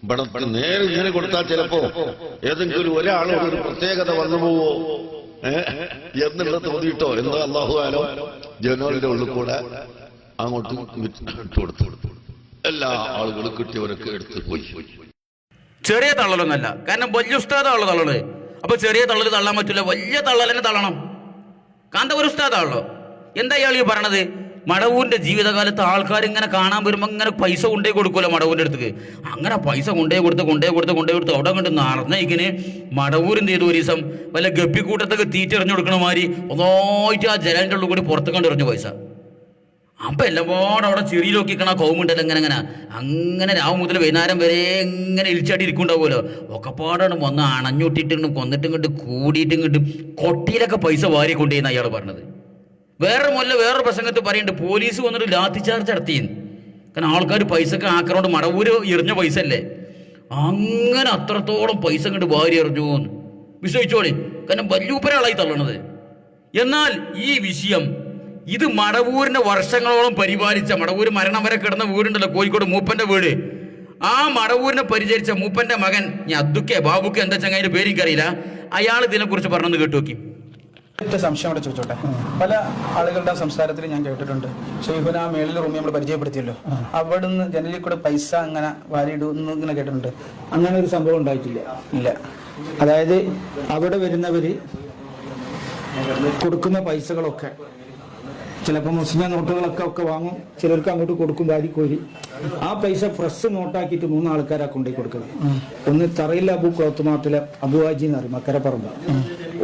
ഇവിടെ നേരെ ഇങ്ങനെ കൊടുത്താൽ ചിലപ്പോ ഏതെങ്കിലും ഒരാളോട് ഒരു പ്രത്യേകത വന്നു പോവോ എന്നുള്ള തോന്നിയിട്ടോ എന്തോ അല്ലാഹു ആലോ ജനലിന്റെ ഉള്ളിൽ കൂടെ അങ്ങോട്ട് ഇട്ടുകൊടുത്തു. എല്ലാ ആളുകളും കിട്ടിയവരൊക്കെ എടുത്ത് പോയി. ചെറിയ തള്ളലൊന്നല്ല, കാരണം വലിയ ഉസ്താദാണല്ലോ തള്ളല്. അപ്പൊ ചെറിയ തള്ളല് തള്ളാൻ പറ്റില്ല, വലിയ തള്ളലിനെ തള്ളണം. കാന്തപുരം ഉസ്താദാണല്ലോ. എന്താ ഇയാൾ ഈ പറയണത്? മടവൂരിന്റെ ജീവിതകാലത്ത് ആൾക്കാർ ഇങ്ങനെ കാണാൻ വരുമ്പോൾ ഇങ്ങനെ പൈസ കൊണ്ടേ കൊടുക്കുമല്ലോ മടവൂരിന്റെ അടുത്തേക്ക്. അങ്ങനെ പൈസ കൊണ്ടേ കൊടുത്ത് അവിടെ കണ്ട് നടന്നേക്കിന് മടവൂരിന്റെ ചെയ്തു ഒരു ദിവസം വല്ല ഗപ്പിക്കൂട്ടത്തൊക്കെ തീറ്റെറിഞ്ഞു കൊടുക്കണ മാതിരി ഒന്നായിട്ട് ആ ജനലിന്റെ ഉള്ളിൽ കൂടി പുറത്ത് കണ്ട് എറിഞ്ഞു പൈസ. അപ്പൊ എല്ലാപാടും അവിടെ ചെറിയ നോക്കിക്കണ കൗമുണ്ടല്ലോ അങ്ങനെ രാവ് മുതൽ വൈകുന്നേരം വരെ ഇങ്ങനെ ഇളിച്ചാട്ടി ഇരിക്കുന്നുണ്ടാവുമല്ലോ. ഒക്കെപ്പാടാണ് വന്ന് അണഞ്ഞൊട്ടിട്ടും കൊന്നിട്ടും ഇങ്ങോട്ട് കൂടിയിട്ടും ഇങ്ങോട്ട് കൊട്ടിയിലൊക്കെ പൈസ വാരി കൊണ്ടുപോയെന്ന് അയാൾ പറഞ്ഞത്. വേറൊരു പ്രസംഗത്ത് പറയുന്നുണ്ട്, പോലീസ് വന്നിട്ട് ലാത്തി ചാർജ് നടത്തിയെന്ന്. കാരണം ആൾക്കാർ പൈസക്ക് ആക്കറോണ്ട് മടവൂര് എറിഞ്ഞ പൈസ അല്ലേ. അങ്ങനെ അത്രത്തോളം പൈസ ഇങ്ങോട്ട് വാരി എറിഞ്ഞു എന്ന് വിശ്വസിച്ചോളി. കാരണം വല്യൂപ്പരാളായി തള്ളണത്. എന്നാൽ ഈ വിഷയം ഇത് മടവൂരിനെ വർഷങ്ങളോളം പരിപാലിച്ച, മടവൂര് മരണം വരെ കിടന്ന വീടുണ്ടല്ലോ കോഴിക്കോട് മൂപ്പന്റെ വീട്, ആ മടവൂരിനെ പരിചരിച്ച മൂപ്പന്റെ മകൻ അദ്ദുക്കെ ബാബുക്കെ എന്താ ചങ്ങാതിന്റെ പേര് എനിക്കറിയില്ല, അയാൾ ഇതിനെക്കുറിച്ച് പറഞ്ഞൊന്ന് കേട്ടു നോക്കി. സംശയം അവിടെ ചോദിച്ചോട്ടെ. പല ആളുകളുടെ സംസാരത്തിൽ ഞാൻ കേട്ടിട്ടുണ്ട്, ഷെയ്ഖുന മേളിൽ റൂമി നമ്മൾ പരിചയപ്പെടുത്തിയല്ലോ, അവിടുന്ന് ജനലിൽ കൂടെ പൈസ അങ്ങനെ വാരിയിടുന്നു ഇങ്ങനെ കേട്ടിട്ടുണ്ട്. അങ്ങനെ ഒരു സംഭവം ഉണ്ടായിട്ടില്ല. ഇല്ല. അതായത് അവിടെ വരുന്നവര് കൊടുക്കുന്ന പൈസകളൊക്കെ ചിലപ്പോൾ മുസ്ലിം നോട്ടുകളൊക്കെ വാങ്ങും, ചിലർക്ക് അങ്ങോട്ട് കൊടുക്കും വാരിക്കോരി. ആ പൈസ ഫ്രഷ് നോട്ടാക്കിയിട്ട് 3 ആൾക്കാരാ കൊണ്ടുപോയി കൊടുക്കുന്നത്. ഒന്ന് തറയിൽ അബു കോത്തുമാട്ടിലെ അബു ഹാജി എന്ന് പറയും, മക്കരപ്പറമ്പ്.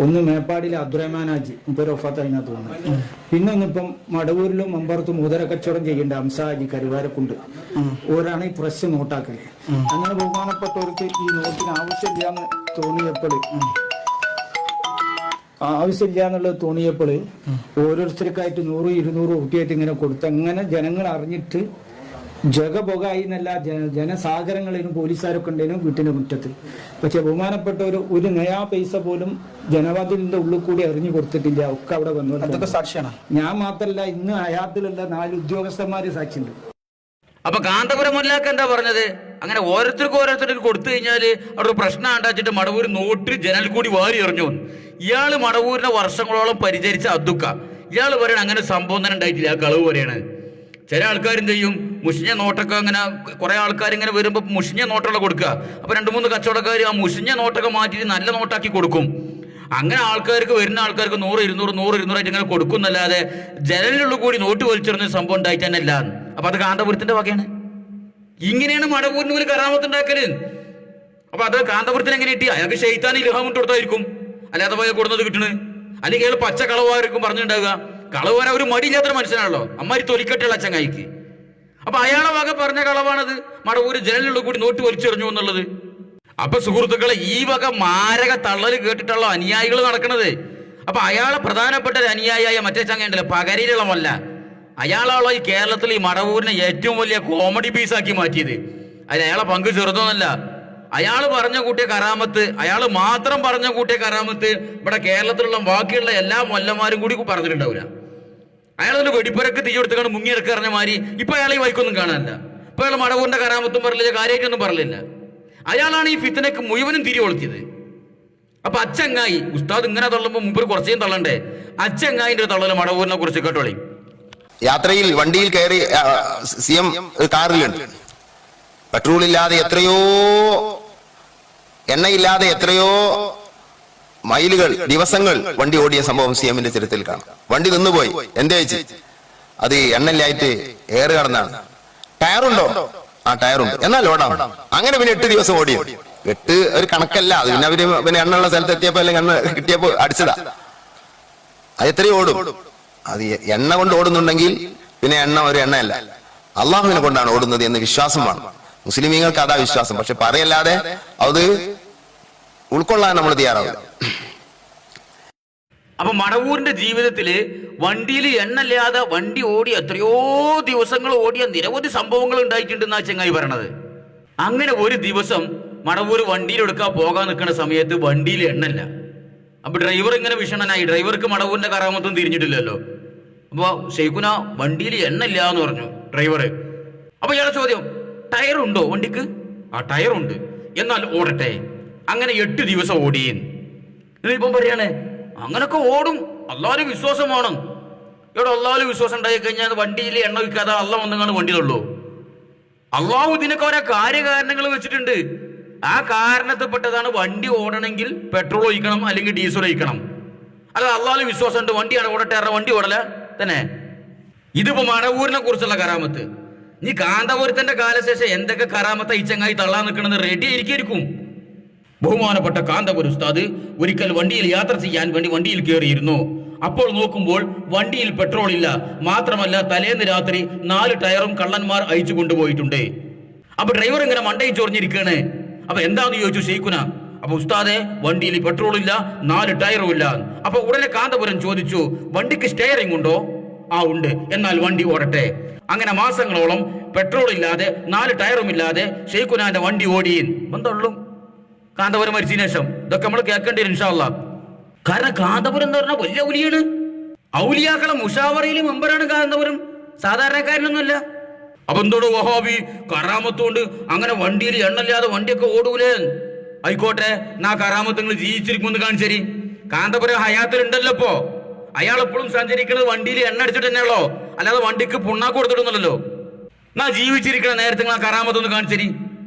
ഒന്ന് മേപ്പാടിയിലെ അബ്ദുറഹ്മാൻ ഹാജി, മുപ്പത് ഒഫാത്ത് അതിനകത്ത് തോന്നുന്നു. പിന്നെ ഒന്നിപ്പം മടവൂരിലും മമ്പറത്തും മുതല കച്ചവടം ചെയ്യേണ്ട ഹംസ ഹാജി കരുവാരക്കുണ്ട്, ഓരാണ് ഈ ഫ്രഷ് നോട്ടാക്കല്. അങ്ങനെ ബഹുമാനപ്പെട്ടവർക്ക് ഈ നോട്ടിന് ആവശ്യമില്ല എന്നുള്ളത് തോന്നിയപ്പോൾ ഓരോരുത്തർക്കായിട്ട് 100-200 രൂപയായിട്ട് ഇങ്ങനെ കൊടുത്ത് അങ്ങനെ ജനങ്ങൾ അറിഞ്ഞിട്ട് ജഗബൊഗായി എന്നല്ല, ജനസാഗരങ്ങളിലും പോലീസുകാരൊക്കെ ഉണ്ടേനും വീട്ടിന്റെ മുറ്റത്ത്. പക്ഷെ ബഹുമാനപ്പെട്ട ഒരു നയാ പൈസ പോലും ജനവാദിന്റെ ഉള്ളിൽ കൂടി അറിഞ്ഞു കൊടുത്തിട്ടില്ല. ഒക്കെ അവിടെ വന്നു സാക്ഷിയാണ്. ഞാൻ മാത്രല്ല, ഇന്ന് അയാത്തിലുള്ള 4 ഉദ്യോഗസ്ഥന്മാര് സാക്ഷിയുണ്ട്. അപ്പൊ കാന്തപുരം മുല്ലാക്ക എന്താ പറഞ്ഞത്? അങ്ങനെ ഓരോരുത്തർക്ക് കൊടുത്തു കഴിഞ്ഞാല് അവിടെ ഒരു പ്രശ്നം ഉണ്ടാച്ചിട്ട് മടവൂർ നോട്ട് ജനൽ കൂടി വാരി എറിഞ്ഞു. ഇയാള് മടവൂരിനെ വർഷങ്ങളോളം പരിചരിച്ച അദ്ദുക്ക, ഇയാൾ പറയണ അങ്ങനെ സംഭവം തന്നെ ഉണ്ടായിട്ടില്ല, ആ കളവ് പറയണത്. ചില ആൾക്കാരും ചെയ്യും മുഷിഞ്ഞ നോട്ടൊക്കെ, അങ്ങനെ കുറെ ആൾക്കാർ ഇങ്ങനെ വരുമ്പോ മുഷിഞ്ഞ നോട്ടുള്ള കൊടുക്കുക. അപ്പൊ 2-3 കച്ചവടക്കാർ ആ മുഷിഞ്ഞ നോട്ടൊക്കെ മാറ്റിയിട്ട് നല്ല നോട്ടാക്കി കൊടുക്കും. അങ്ങനെ ആൾക്കാർക്ക് വരുന്ന ആൾക്കാർക്ക് 100, 200 ആയിട്ട് ഇങ്ങനെ കൊടുക്കുന്നല്ലാതെ ജനലിനുള്ള കൂടി നോട്ട് വലിച്ചെറിഞ്ഞ സംഭവം ഉണ്ടായിട്ട് തന്നെ അല്ല. അപ്പൊ അത് കാന്തപുരത്തിന്റെ വകയാണ്. ഇങ്ങനെയാണ് മടവൂരിന് ഒരു കറാമത്തുണ്ടാക്കല്. അപ്പൊ അത് കാന്തപുരത്തിന് എങ്ങനെ കിട്ടി? അയാൾക്ക് ഷെയ്ത്താൻ ഇൽഹാം കൊടുത്തായിരിക്കും, അല്ലാതെ പോയ കൊടുന്നത് കിട്ടണ്. അല്ലെങ്കിൽ അയാൾ പച്ച കളവായിരിക്കും പറഞ്ഞിട്ടുണ്ടാവുക. കളവ് വരാൻ ഒരു മടിയില്ലാത്തൊരു മനുഷ്യനാണല്ലോ, അമ്മാരി തൊലിക്കട്ടുള്ള ചങ്ങായിക്ക്. അപ്പൊ അയാളെ വക പറഞ്ഞ കളവാണത്, മടവൂര് ജനലിലുള്ള കൂടി നോട്ട് വലിച്ചെറിഞ്ഞു എന്നുള്ളത്. അപ്പൊ സുഹൃത്തുക്കളെ, ഈ വക മാരക തള്ളല് കേട്ടിട്ടുള്ള അനുയായികൾ നടക്കണത്. അപ്പൊ അയാളെ പ്രധാനപ്പെട്ട ഒരു അനുയായിയായ മറ്റേ ചങ്ങയുണ്ടല്ലോ, പകരിലുള്ളമല്ല, അയാളാണല്ലോ ഈ കേരളത്തിൽ ഈ മടവൂരിനെ ഏറ്റവും വലിയ കോമഡി പീസാക്കി മാറ്റിയത്. അതിൽ അയാളെ പങ്ക് ചെറുതൊന്നല്ല. അയാൾ പറഞ്ഞ കൂട്ടിയ കറാമത്ത്, അയാൾ മാത്രം പറഞ്ഞ കൂട്ടിയ കറാമത്ത് ഇവിടെ കേരളത്തിലുള്ള ബാക്കിയുള്ള എല്ലാ മൊല്ലന്മാരും കൂടി പറഞ്ഞിട്ടുണ്ടാവില്ല. അയാളൊരു വെടിപ്പുരക്ക് തീ കൊടുത്തുകൊണ്ട് മുങ്ങിയെടുക്കുക പറഞ്ഞ മാതിരി ഇപ്പൊ അയാൾ ഈ വൈക്കൊന്നും കാണാനില്ല. ഇപ്പൊ അയാൾ മടവൂരിന്റെ കറാമത്തും പറഞ്ഞില്ല, കാര്യമായിട്ടൊന്നും പറഞ്ഞില്ല. അയാളാണ് ഈ ഫിത്തനക്ക് മുഴുവനും തിരി കൊളുത്തിയത്. അപ്പൊ അച്ചങ്ങായി ഉസ്താദ് ഇങ്ങനെ തള്ളുമ്പോ മുമ്പ് കുറച്ചേയും തള്ളണ്ടേ? അച്ചങ്ങായിന്റെ തള്ളല് മടവൂരിനെ കുറിച്ച് കേട്ടോളി. യാത്രയിൽ വണ്ടിയിൽ കയറി CM കാറിലുണ്ട്. പെട്രോൾ ഇല്ലാതെ എത്രയോ, എണ്ണയില്ലാതെ എത്രയോ മൈലുകൾ, ദിവസങ്ങൾ വണ്ടി ഓടിയ സംഭവം CM-ന്റെ ചരിത്രത്തിൽ കാണാം. വണ്ടി നിന്നുപോയി. എന്താ വെച്ച്? അത് എണ്ണയില്ലായിട്ട് എയർ കടന്നാണ്. ടയറുണ്ടോ? ആ ടയറുണ്ട്, എന്നാൽ ഓടാം. അങ്ങനെ പിന്നെ 8 ദിവസം ഓടി. 8 ഒരു കണക്കല്ല, അത് പിന്നെ അവര് പിന്നെ എണ്ണുള്ള സ്ഥലത്ത് എത്തിയപ്പോ അല്ലെങ്കിൽ എണ്ണ കിട്ടിയപ്പോ അടിച്ചതാ. അത് എത്രയോ ഓടും. അത് എണ്ണ കൊണ്ട് ഓടുന്നുണ്ടെങ്കിൽ പിന്നെ എണ്ണ ഒരു എണ്ണയല്ല, അള്ളാഹുവിനെ കൊണ്ടാണ് ഓടുന്നത് എന്ന് വിശ്വാസമാണ്. മുസ്ലിമീങ്ങൾക്ക് അതാ വിശ്വാസം. പക്ഷെ പറയല്ലാതെ അത് ഉൾക്കൊള്ളാൻ നമ്മൾ തയ്യാറാവില്ല. അപ്പൊ മടവൂരിന്റെ ജീവിതത്തില് വണ്ടിയിൽ എണ്ണല്ലാതെ വണ്ടി ഓടി എത്രയോ ദിവസങ്ങൾ ഓടിയ നിരവധി സംഭവങ്ങൾ ഉണ്ടായിട്ടുണ്ടെന്നാ ചെങ്ങായി പറയണത്. അങ്ങനെ ഒരു ദിവസം മടവൂര് വണ്ടിയിലെടുക്കാൻ പോകാൻ നിൽക്കുന്ന സമയത്ത് വണ്ടിയിൽ എണ്ണല്ല. അപ്പൊ ഡ്രൈവർ ഇങ്ങനെ വിഷണനായി. ഡ്രൈവർക്ക് മടവൂരിന്റെ കറാമത്തൊന്നും തിരിഞ്ഞിട്ടില്ലല്ലോ. അപ്പൊ ഷെയ്ഖുന വണ്ടിയിൽ എണ്ണല്ല എന്ന് പറഞ്ഞു ഡ്രൈവർ. അപ്പൊ ഇയാളെ ചോദ്യം, ടയറുണ്ടോ വണ്ടിക്ക്? ആ ടയറുണ്ട്, എന്നാൽ ഓടട്ടെ. അങ്ങനെ 8 ദിവസം ഓടിയേ. ഇപ്പം പറയാണ് അങ്ങനൊക്കെ ഓടും, അള്ളാഹുവിന് വിശ്വാസമാണ്. ഇവിടെ അള്ളാഹുവിന് വിശ്വാസം ഉണ്ടായി കഴിഞ്ഞാൽ വണ്ടിയിൽ എണ്ണ വയ്ക്കാതെ അള്ളാഹ് വന്നെങ്ങാണ് വണ്ടിയിലുള്ളൂ. അള്ളാഹു ഇതിനൊക്കെ ഓരോ കാര്യകാരണങ്ങൾ വെച്ചിട്ടുണ്ട്. ആ കാരണത്തിൽപ്പെട്ടതാണ് വണ്ടി ഓടണമെങ്കിൽ പെട്രോൾ ഒഴിക്കണം അല്ലെങ്കിൽ ഡീസൽ ഒഴിക്കണം. അല്ല അള്ളാഹുവിന് വിശ്വാസം ഉണ്ട്, വണ്ടിയാണ് ഓടട്ടെ, വണ്ടി ഓടല തന്നെ. ഇതിപ്പോ മടവൂരിനെ കുറിച്ചുള്ള കറാമത്ത്. നീ കാന്തപുരത്തിന്റെ കാലശേഷം എന്തൊക്കെ കറാമത്ത ഈ ചങ്ങായി തള്ളാൻ നിൽക്കണമെന്ന് റെഡി ആയിരിക്കും. ബഹുമാനപ്പെട്ട കാന്തപുര ഉസ്താദ് ഒരിക്കൽ വണ്ടിയിൽ യാത്ര ചെയ്യാൻ വേണ്ടി വണ്ടിയിൽ കയറിയിരുന്നു. അപ്പോൾ നോക്കുമ്പോൾ വണ്ടിയിൽ പെട്രോൾ ഇല്ല. മാത്രമല്ല തലേന്ന് രാത്രി 4 ടയറും കള്ളന്മാർ അയച്ചു കൊണ്ടുപോയിട്ടുണ്ട്. അപ്പൊ ഡ്രൈവർ ഇങ്ങനെ മണ്ടയിൽ ചൊറിഞ്ഞിരിക്കുകയാണ്. അപ്പൊ എന്താന്ന് ചോദിച്ചു ഷെയ്ഖുന. അപ്പൊ ഉസ്താദെ വണ്ടിയിൽ പെട്രോൾ ഇല്ല, 4 ടയറും ഇല്ല. അപ്പൊ ഉടനെ കാന്തപുരം ചോദിച്ചു, വണ്ടിക്ക് സ്റ്റെയറിംഗ് ഉണ്ടോ? ആ ഉണ്ട്, എന്നാൽ വണ്ടി ഓടട്ടെ. അങ്ങനെ മാസങ്ങളോളം പെട്രോൾ ഇല്ലാതെ 4 ടയറും ഇല്ലാതെ ഷെയ്ഖുനാന്റെ വണ്ടി ഓടിയും എന്തള്ളും. കാന്തപുരം മരിച്ചതിന് ശേഷം ഇതൊക്കെ നമ്മൾ കേൾക്കേണ്ടി വരും ഇൻഷാ അല്ലാഹ്. കാരണം കാന്തപുരം എന്ന് പറഞ്ഞാൽ വലിയ ഔലിയാണ്. ഔലിയാക്കളെ മുഷാവറയിലെ മെമ്പറാണ് കാന്തപുരം, സാധാരണക്കാരനൊന്നുമല്ല. അപ്പൊ എന്തോട് വഹാബി കറാമത്തുകൊണ്ട് അങ്ങനെ വണ്ടിയിൽ എണ്ണല്ലാതെ വണ്ടിയൊക്കെ ഓടൂലേ? ആയിക്കോട്ടെ, നാ കറാമത്ത് നിങ്ങൾ ജീവിച്ചിരിക്കുമെന്ന് കാണിച്ചേരി. കാന്തപുരം ഹയാത്തിലുണ്ടല്ലോ ഇപ്പോ. അയാൾ എപ്പോഴും സഞ്ചരിക്കുന്നത് വണ്ടിയിൽ എണ്ണ അടിച്ചിട്ട് തന്നെയുള്ളോ, അല്ലാതെ വണ്ടിക്ക് പുണ്ണാക്ക് കൊടുത്തിട്ടൊന്നുമല്ലോ. നാ ജീവിച്ചിരിക്കണ നേരത്തെ നിങ്ങൾ ആ കറാമത്തൊന്ന് കാണിച്ചേരി.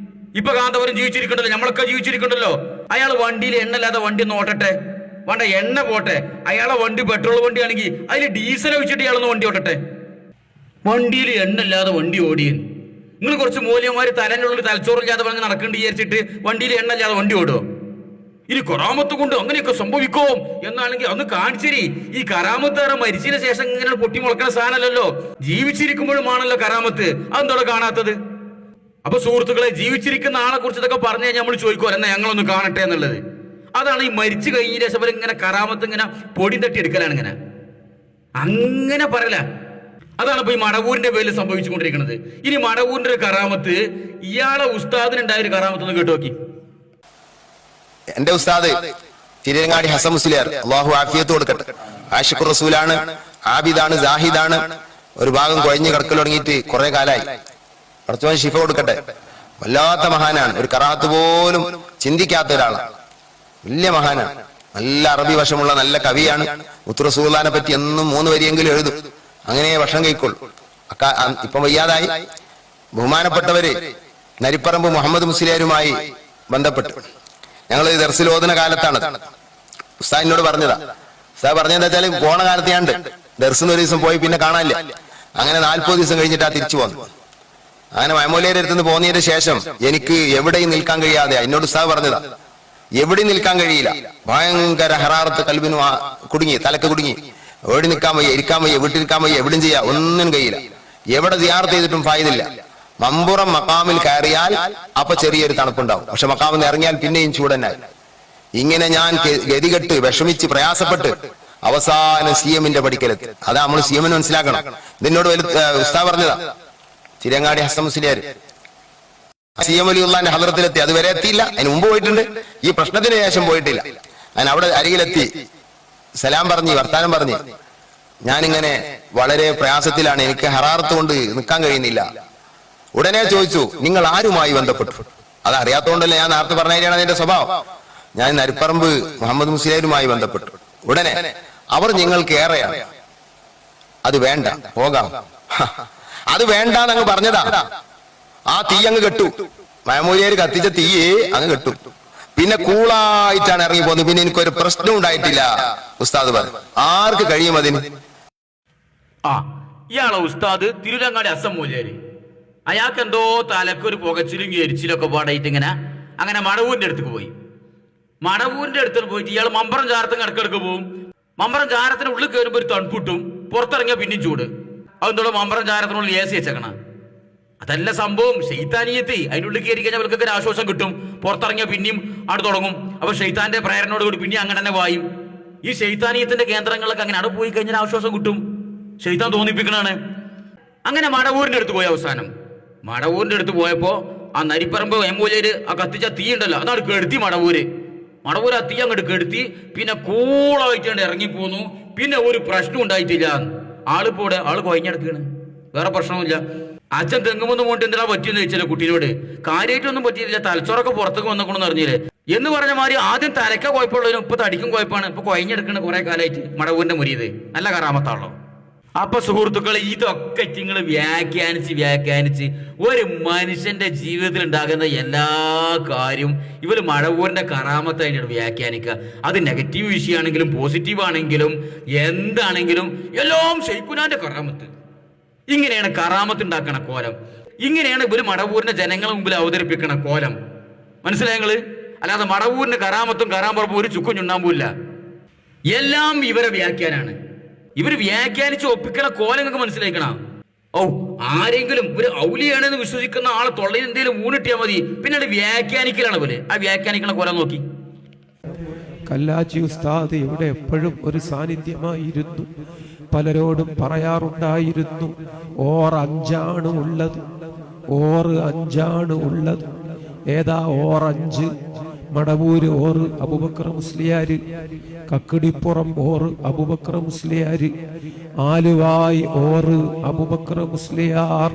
ഇപ്പൊ കാന്തപുരം ജീവിച്ചിരിക്കണ്ടല്ലോ, നമ്മളൊക്കെ ജീവിച്ചിരിക്കണ്ടല്ലോ. അയാൾ വണ്ടിയിൽ എണ്ണല്ലാതെ വണ്ടി ഒന്ന് ഓട്ടട്ടെ, വേണ്ട എണ്ണ പോട്ടെ. അയാളെ വണ്ടി പെട്രോൾ വണ്ടി ആണെങ്കിൽ അതിൽ ഡീസൽ ഒഴിച്ചിട്ട് ഇയാളൊന്ന് വണ്ടി ഓട്ടട്ടെ. വണ്ടിയിൽ എണ്ണല്ലാതെ വണ്ടി ഓടിയൻ. നിങ്ങൾ കുറച്ച് മൂല്യന്മാര് തലനുള്ളിൽ തലച്ചോറില്ലാതെ പറഞ്ഞ് നടക്കേണ്ടി വിചാരിച്ചിട്ട് വണ്ടിയിൽ എണ്ണല്ലാതെ വണ്ടി ഓടുമോ? ഇനി കറാമത്ത് കൊണ്ട് അങ്ങനെയൊക്കെ സംഭവിക്കോ എന്നാണെങ്കിൽ അന്ന് കാണിച്ചേരി. ഈ കറാമത്ത് മരിച്ചതിന് ശേഷം ഇങ്ങനെ പൊട്ടി മുളക്കണ സാധനമല്ലല്ലോ, ജീവിച്ചിരിക്കുമ്പോഴുമാണല്ലോ കറാമത്ത്. അതെന്തോടെ കാണാത്തത്? അപ്പൊ സുഹൃത്തുക്കളെ, ജീവിച്ചിരിക്കുന്ന ആളെ കുറിച്ച് ഇതൊക്കെ പറഞ്ഞു കഴിഞ്ഞാൽ നമ്മൾ ചോദിക്കുമോ എന്നാ ഞങ്ങളൊന്ന് കാണട്ടെ എന്നുള്ളത്. അതാണ് ഈ മരിച്ചു കഴിഞ്ഞ ശേഷം ഇങ്ങനെ കറാമത്ത് ഇങ്ങനെ പൊടി തട്ടി എടുക്കലാണ്. ഇങ്ങനെ അങ്ങനെ പറയല. അതാണ് ഇപ്പൊ ഈ മടവൂരിന്റെ പേരിൽ സംഭവിച്ചുകൊണ്ടിരിക്കുന്നത്. ഇനി മടവൂരിന്റെ ഒരു കറാമത്ത്, ഇയാളെ ഉസ്താദിനുണ്ടായ ഒരു കറാമത്ത് ഒന്ന് കേട്ടു നോക്കി. എന്റെ ഉസ്താദ് തിരുരങ്ങാടി ഹസൻ മുസ്ലിയാർ, അള്ളാഹു ആഫിയത്ത് കൊടുക്കട്ടെ, ആഷിഖുർ റസൂലാണ്, ആബിദാണ്, ജാഹിദാണ്. ഒരു ഭാഗം കുഴഞ്ഞു കിടക്കൽ തുടങ്ങിയിട്ട് കുറെ കാലായി. കുറച്ചു ശിഫ കൊടുക്കട്ടെ. വല്ലാത്ത മഹാനാണ്, ഒരു കറാത്ത് പോലും ചിന്തിക്കാത്ത ഒരാളാണ്, വലിയ മഹാനാണ്, നല്ല അറബി വശമുള്ള നല്ല കവിയാണ്. ഉത്തറസൂലാനെ പറ്റി എന്നും 3 വരിയെങ്കിലും എഴുതും. അങ്ങനെ ഭക്ഷണം കഴിക്കൊള്ളു. ഇപ്പം വയ്യാതായി. ബഹുമാനപ്പെട്ടവര് നരിപ്പറമ്പ് മുഹമ്മദ് മുസ്ലിയാരുമായി ബന്ധപ്പെട്ട് ഞങ്ങൾ ദർസിൽ ഓതുന്ന കാലത്താണ്. ഉസ്താദ് എന്നോട് പറഞ്ഞതാ. ഉസ്താദ് പറഞ്ഞതെന്താ വെച്ചാൽ പോണ കാലത്ത് ഞാൻ ദർശനം ഒരു ദിവസം പോയി പിന്നെ കാണാനില്ല. അങ്ങനെ 40 ദിവസം കഴിഞ്ഞിട്ടാ തിരിച്ചു വന്നു. അങ്ങനെ മയമൂലയുടെ അടുത്ത് നിന്ന് പോന്നതിന് ശേഷം എനിക്ക് എവിടെയും നിൽക്കാൻ കഴിയാതെ എന്നോട് ഉസ്താദ് പറഞ്ഞതാ, എവിടെയും നിൽക്കാൻ കഴിയില്ല. ഭയങ്കര ഹറാറത്ത് കൽബിനും കുടുങ്ങി, തലക്ക് കുടുങ്ങി. എവിടെ നിൽക്കാൻ വയ്യ, ഇരിക്കാൻ വയ്യ, വീട്ടിലിരിക്കാൻ വയ്യ, എവിടെയും ചെയ്യാം, ഒന്നും കഴിയില്ല. എവിടെ സിയാറത്ത് ചെയ്തിട്ടും ഫായതില്ല. മമ്പുറം മക്കാമിൽ കയറിയാൽ അപ്പൊ ചെറിയൊരു തണുപ്പുണ്ടാവും, പക്ഷെ മക്കാമിൽ നിന്ന് ഇറങ്ങിയാൽ പിന്നെയും ചൂടന്നായി. ഇങ്ങനെ ഞാൻ ഗതികെട്ട് വിഷമിച്ച് പ്രയാസപ്പെട്ട് അവസാനം CM-ന്റെ പഠിക്കലെത്തി. അതാ നമ്മൾ CM-ന് മനസ്സിലാക്കണം. ഇതിനോട് ഉസ്താദ് പറഞ്ഞതാ, ചിരങ്ങാടി ഹസ്സൻ മുസ്ലിയാർ CM വലിയുള്ളാന്റെ ഹദ്റത്തിലെത്തി. അതുവരെ എത്തിയില്ല, അതിന് മുമ്പ് പോയിട്ടുണ്ട്. ഈ പ്രശ്നത്തിന് ശേഷം പോയിട്ടില്ല. ഞാൻ അവിടെ അരികിലെത്തി, സലാം പറഞ്ഞ് വർത്താനം പറഞ്ഞ്, ഞാനിങ്ങനെ വളരെ പ്രയാസത്തിലാണ്, എനിക്ക് ഹറാറത്ത് കൊണ്ട് നിൽക്കാൻ കഴിയുന്നില്ല. ഉടനെ ചോദിച്ചു, നിങ്ങൾ ആരുമായി ബന്ധപ്പെട്ടു? അത് അറിയാത്തതുകൊണ്ടല്ലേ ഞാൻ നേരത്തെ പറഞ്ഞാണ് അതിന്റെ സ്വഭാവം. ഞാൻ നരിപ്പറമ്പ് മുഹമ്മദ് മുസ്ലിയാരുമായി ബന്ധപ്പെട്ടു. ഉടനെ അവർ നിങ്ങൾക്ക് ഏറെയാണ്, അത് വേണ്ട, പോകാം. അത് വേണ്ടാന്ന് അങ്ങ് പറഞ്ഞതാ. ആ തീ അങ്ങ് കെട്ടു. മയമൂലിയാർ കത്തിച്ച തീ അങ്ങ് കെട്ടു. പിന്നെ കൂളായിട്ടാണ് ഇറങ്ങി പോകുന്നത്. പിന്നെ എനിക്കൊരു പ്രശ്നം ഉണ്ടായിട്ടില്ല. ഉസ്താദ് പറഞ്ഞു, ആർക്ക് കഴിയും അതിന്? ഇയാളെ ഉസ്താദ് തിരുരങ്ങാടി ഹസ്സൻ മൂല്യാര്. അയാൾക്ക് എന്തോ തലക്കൊരു പുകച്ചിലും എരിച്ചിലൊക്കെ പാടായിട്ട് അങ്ങനെ മടവൂരിന്റെ അടുത്തേക്ക് പോയി. മടവൂരിന്റെ അടുത്ത് പോയിട്ട് ഇയാൾ മമ്പറം ചാരത്തിന് ഇടക്കിടക്ക് പോവും. മമ്പറം ചാരത്തിന് ഉള്ളിൽ കയറുമ്പോൾ ഒരു തണുപ്പിട്ടും, പുറത്തിറങ്ങിയാൽ പിന്നെയും ചൂട്. അതെന്തോടെ മമ്പറം ചാരത്തിനുള്ളിൽ AC വെച്ചേക്കണം. അതല്ല സംഭവം, ശൈത്താനിയത്തി. അതിൻ്റെ ഉള്ളിൽ കയറി കഴിഞ്ഞാൽ അവർക്ക് ഒരു ആശ്വാസം കിട്ടും. പുറത്തിറങ്ങിയാൽ പിന്നെയും അവിടെ തുടങ്ങും. അപ്പൊ ശൈത്താന്റെ പ്രേരണയോട് കൂടി പിന്നെ അങ്ങനെ തന്നെ വായും. ഈ ശൈത്താനീയത്തിന്റെ കേന്ദ്രങ്ങളിലൊക്കെ അങ്ങനെ അവിടെ പോയി കഴിഞ്ഞാൽ ആശ്വാസം കിട്ടും. ശൈത്താൻ തോന്നിപ്പിക്കണാണ്. അങ്ങനെ മടവൂരിന്റെ അടുത്ത് പോയ അവസാനം മടവൂരിന്റെ അടുത്ത് പോയപ്പോ ആ നരിപ്പറമ്പ് എമ്മൂലര് ആ കത്തിച്ച തീ ഉണ്ടല്ലോ, അതാണ് കെടുത്തി മടവൂര് ആ തീ അങ്ങോട്ട് കെടുത്തി. പിന്നെ കൂളായിട്ട് ഇറങ്ങിപ്പോന്നു. പിന്നെ ഒരു പ്രശ്നം ഉണ്ടായിട്ടില്ല. ആളിപ്പോടെ ആള് കൊയഞ്ഞെടുക്കാണ്, വേറെ പ്രശ്നമില്ല. അച്ഛൻ തെങ്ങുമെന്ന് പോയിട്ട് എന്തിനാ പറ്റിയെന്ന് ചോദിച്ചാലോ കുട്ടീനോട്. കാര്യമായിട്ടൊന്നും പറ്റിയില്ല, തലച്ചോറൊക്കെ പുറത്തേക്ക് വന്നേക്കണമെന്ന് അറിഞ്ഞില്ലേ എന്ന് പറഞ്ഞ മാതിരി. ആദ്യം തലക്ക കുഴപ്പമുള്ളതിനും ഇപ്പൊ തടിക്കും കുഴപ്പമാണ്. ഇപ്പൊ കൊയഞ്ഞെടുക്കണ കുറെ കാലമായിട്ട് മടവൂരിന്റെ മുരീത് നല്ല കറാമത്താണല്ലോ. അപ്പൊ സുഹൃത്തുക്കളെ, ഇതൊക്കെ നിങ്ങൾ വ്യാഖ്യാനിച്ച് ഒരു മനുഷ്യന്റെ ജീവിതത്തിൽ ഉണ്ടാകുന്ന എല്ലാ കാര്യവും ഇവര് മടവൂരിന്റെ കറാമത്തായിട്ട് വ്യാഖ്യാനിക്കുക. അത് നെഗറ്റീവ് വിഷയമാണെങ്കിലും പോസിറ്റീവ് ആണെങ്കിലും എന്താണെങ്കിലും എല്ലാം ശൈഖുനാന്റെ കറാമത്ത്. ഇങ്ങനെയാണ് കറാമത്ത് ഉണ്ടാക്കണ കോലം. ഇങ്ങനെയാണ് ഇവര് മടവൂരിന്റെ ജനങ്ങളെ മുമ്പിൽ അവതരിപ്പിക്കണ കോലം. മനസ്സിലായങ്ങള്? അല്ലാതെ മടവൂരിന്റെ കറാമത്തും കറാമ്പുറപ്പും ഒരു ചുക്കും ചുണ്ണാമ്പൂല്ല. എല്ലാം ഇവരെ വ്യാഖ്യാനാണ്. ഇവര് വ്യാഖ്യാനിച്ച് ഒപ്പിക്കണ കോലം നിങ്ങൾക്ക് മനസ്സിലാക്കണം. ആരെങ്കിലും ഒരു ഔലിയാണെന്ന് വിശ്വസിക്കുന്ന ആളെ തൊള്ളയിൽ എന്തെങ്കിലും ഊണിട്ടിയാൽ മതി, പിന്നീട് വ്യാഖ്യാനിക്കലാണ് ഇവര്. ആ വ്യാഖ്യാനിക്കണ കോലം നോക്കി. കല്ലാച്ചി ഉസ്താദ് ഇവിടെ എപ്പോഴും ഒരു സാന്നിധ്യമായിരുന്നു. പലരോടും പറയാറുണ്ടായിരുന്നു, ഓർ 5 ഉള്ളത്, ഓർ 5 ഉള്ളത്. ഏതാ ഓർ 5? മടവൂര് ഓറ് അബൂബക്കർ മുസ്ലിയാര്, കക്കിടിപ്പുറം ഓറ് അബൂബക്കർ മുസ്ലിയാര്, ആലുവായി ഓറ് അബൂബക്കർ മുസ്ലിയാർ,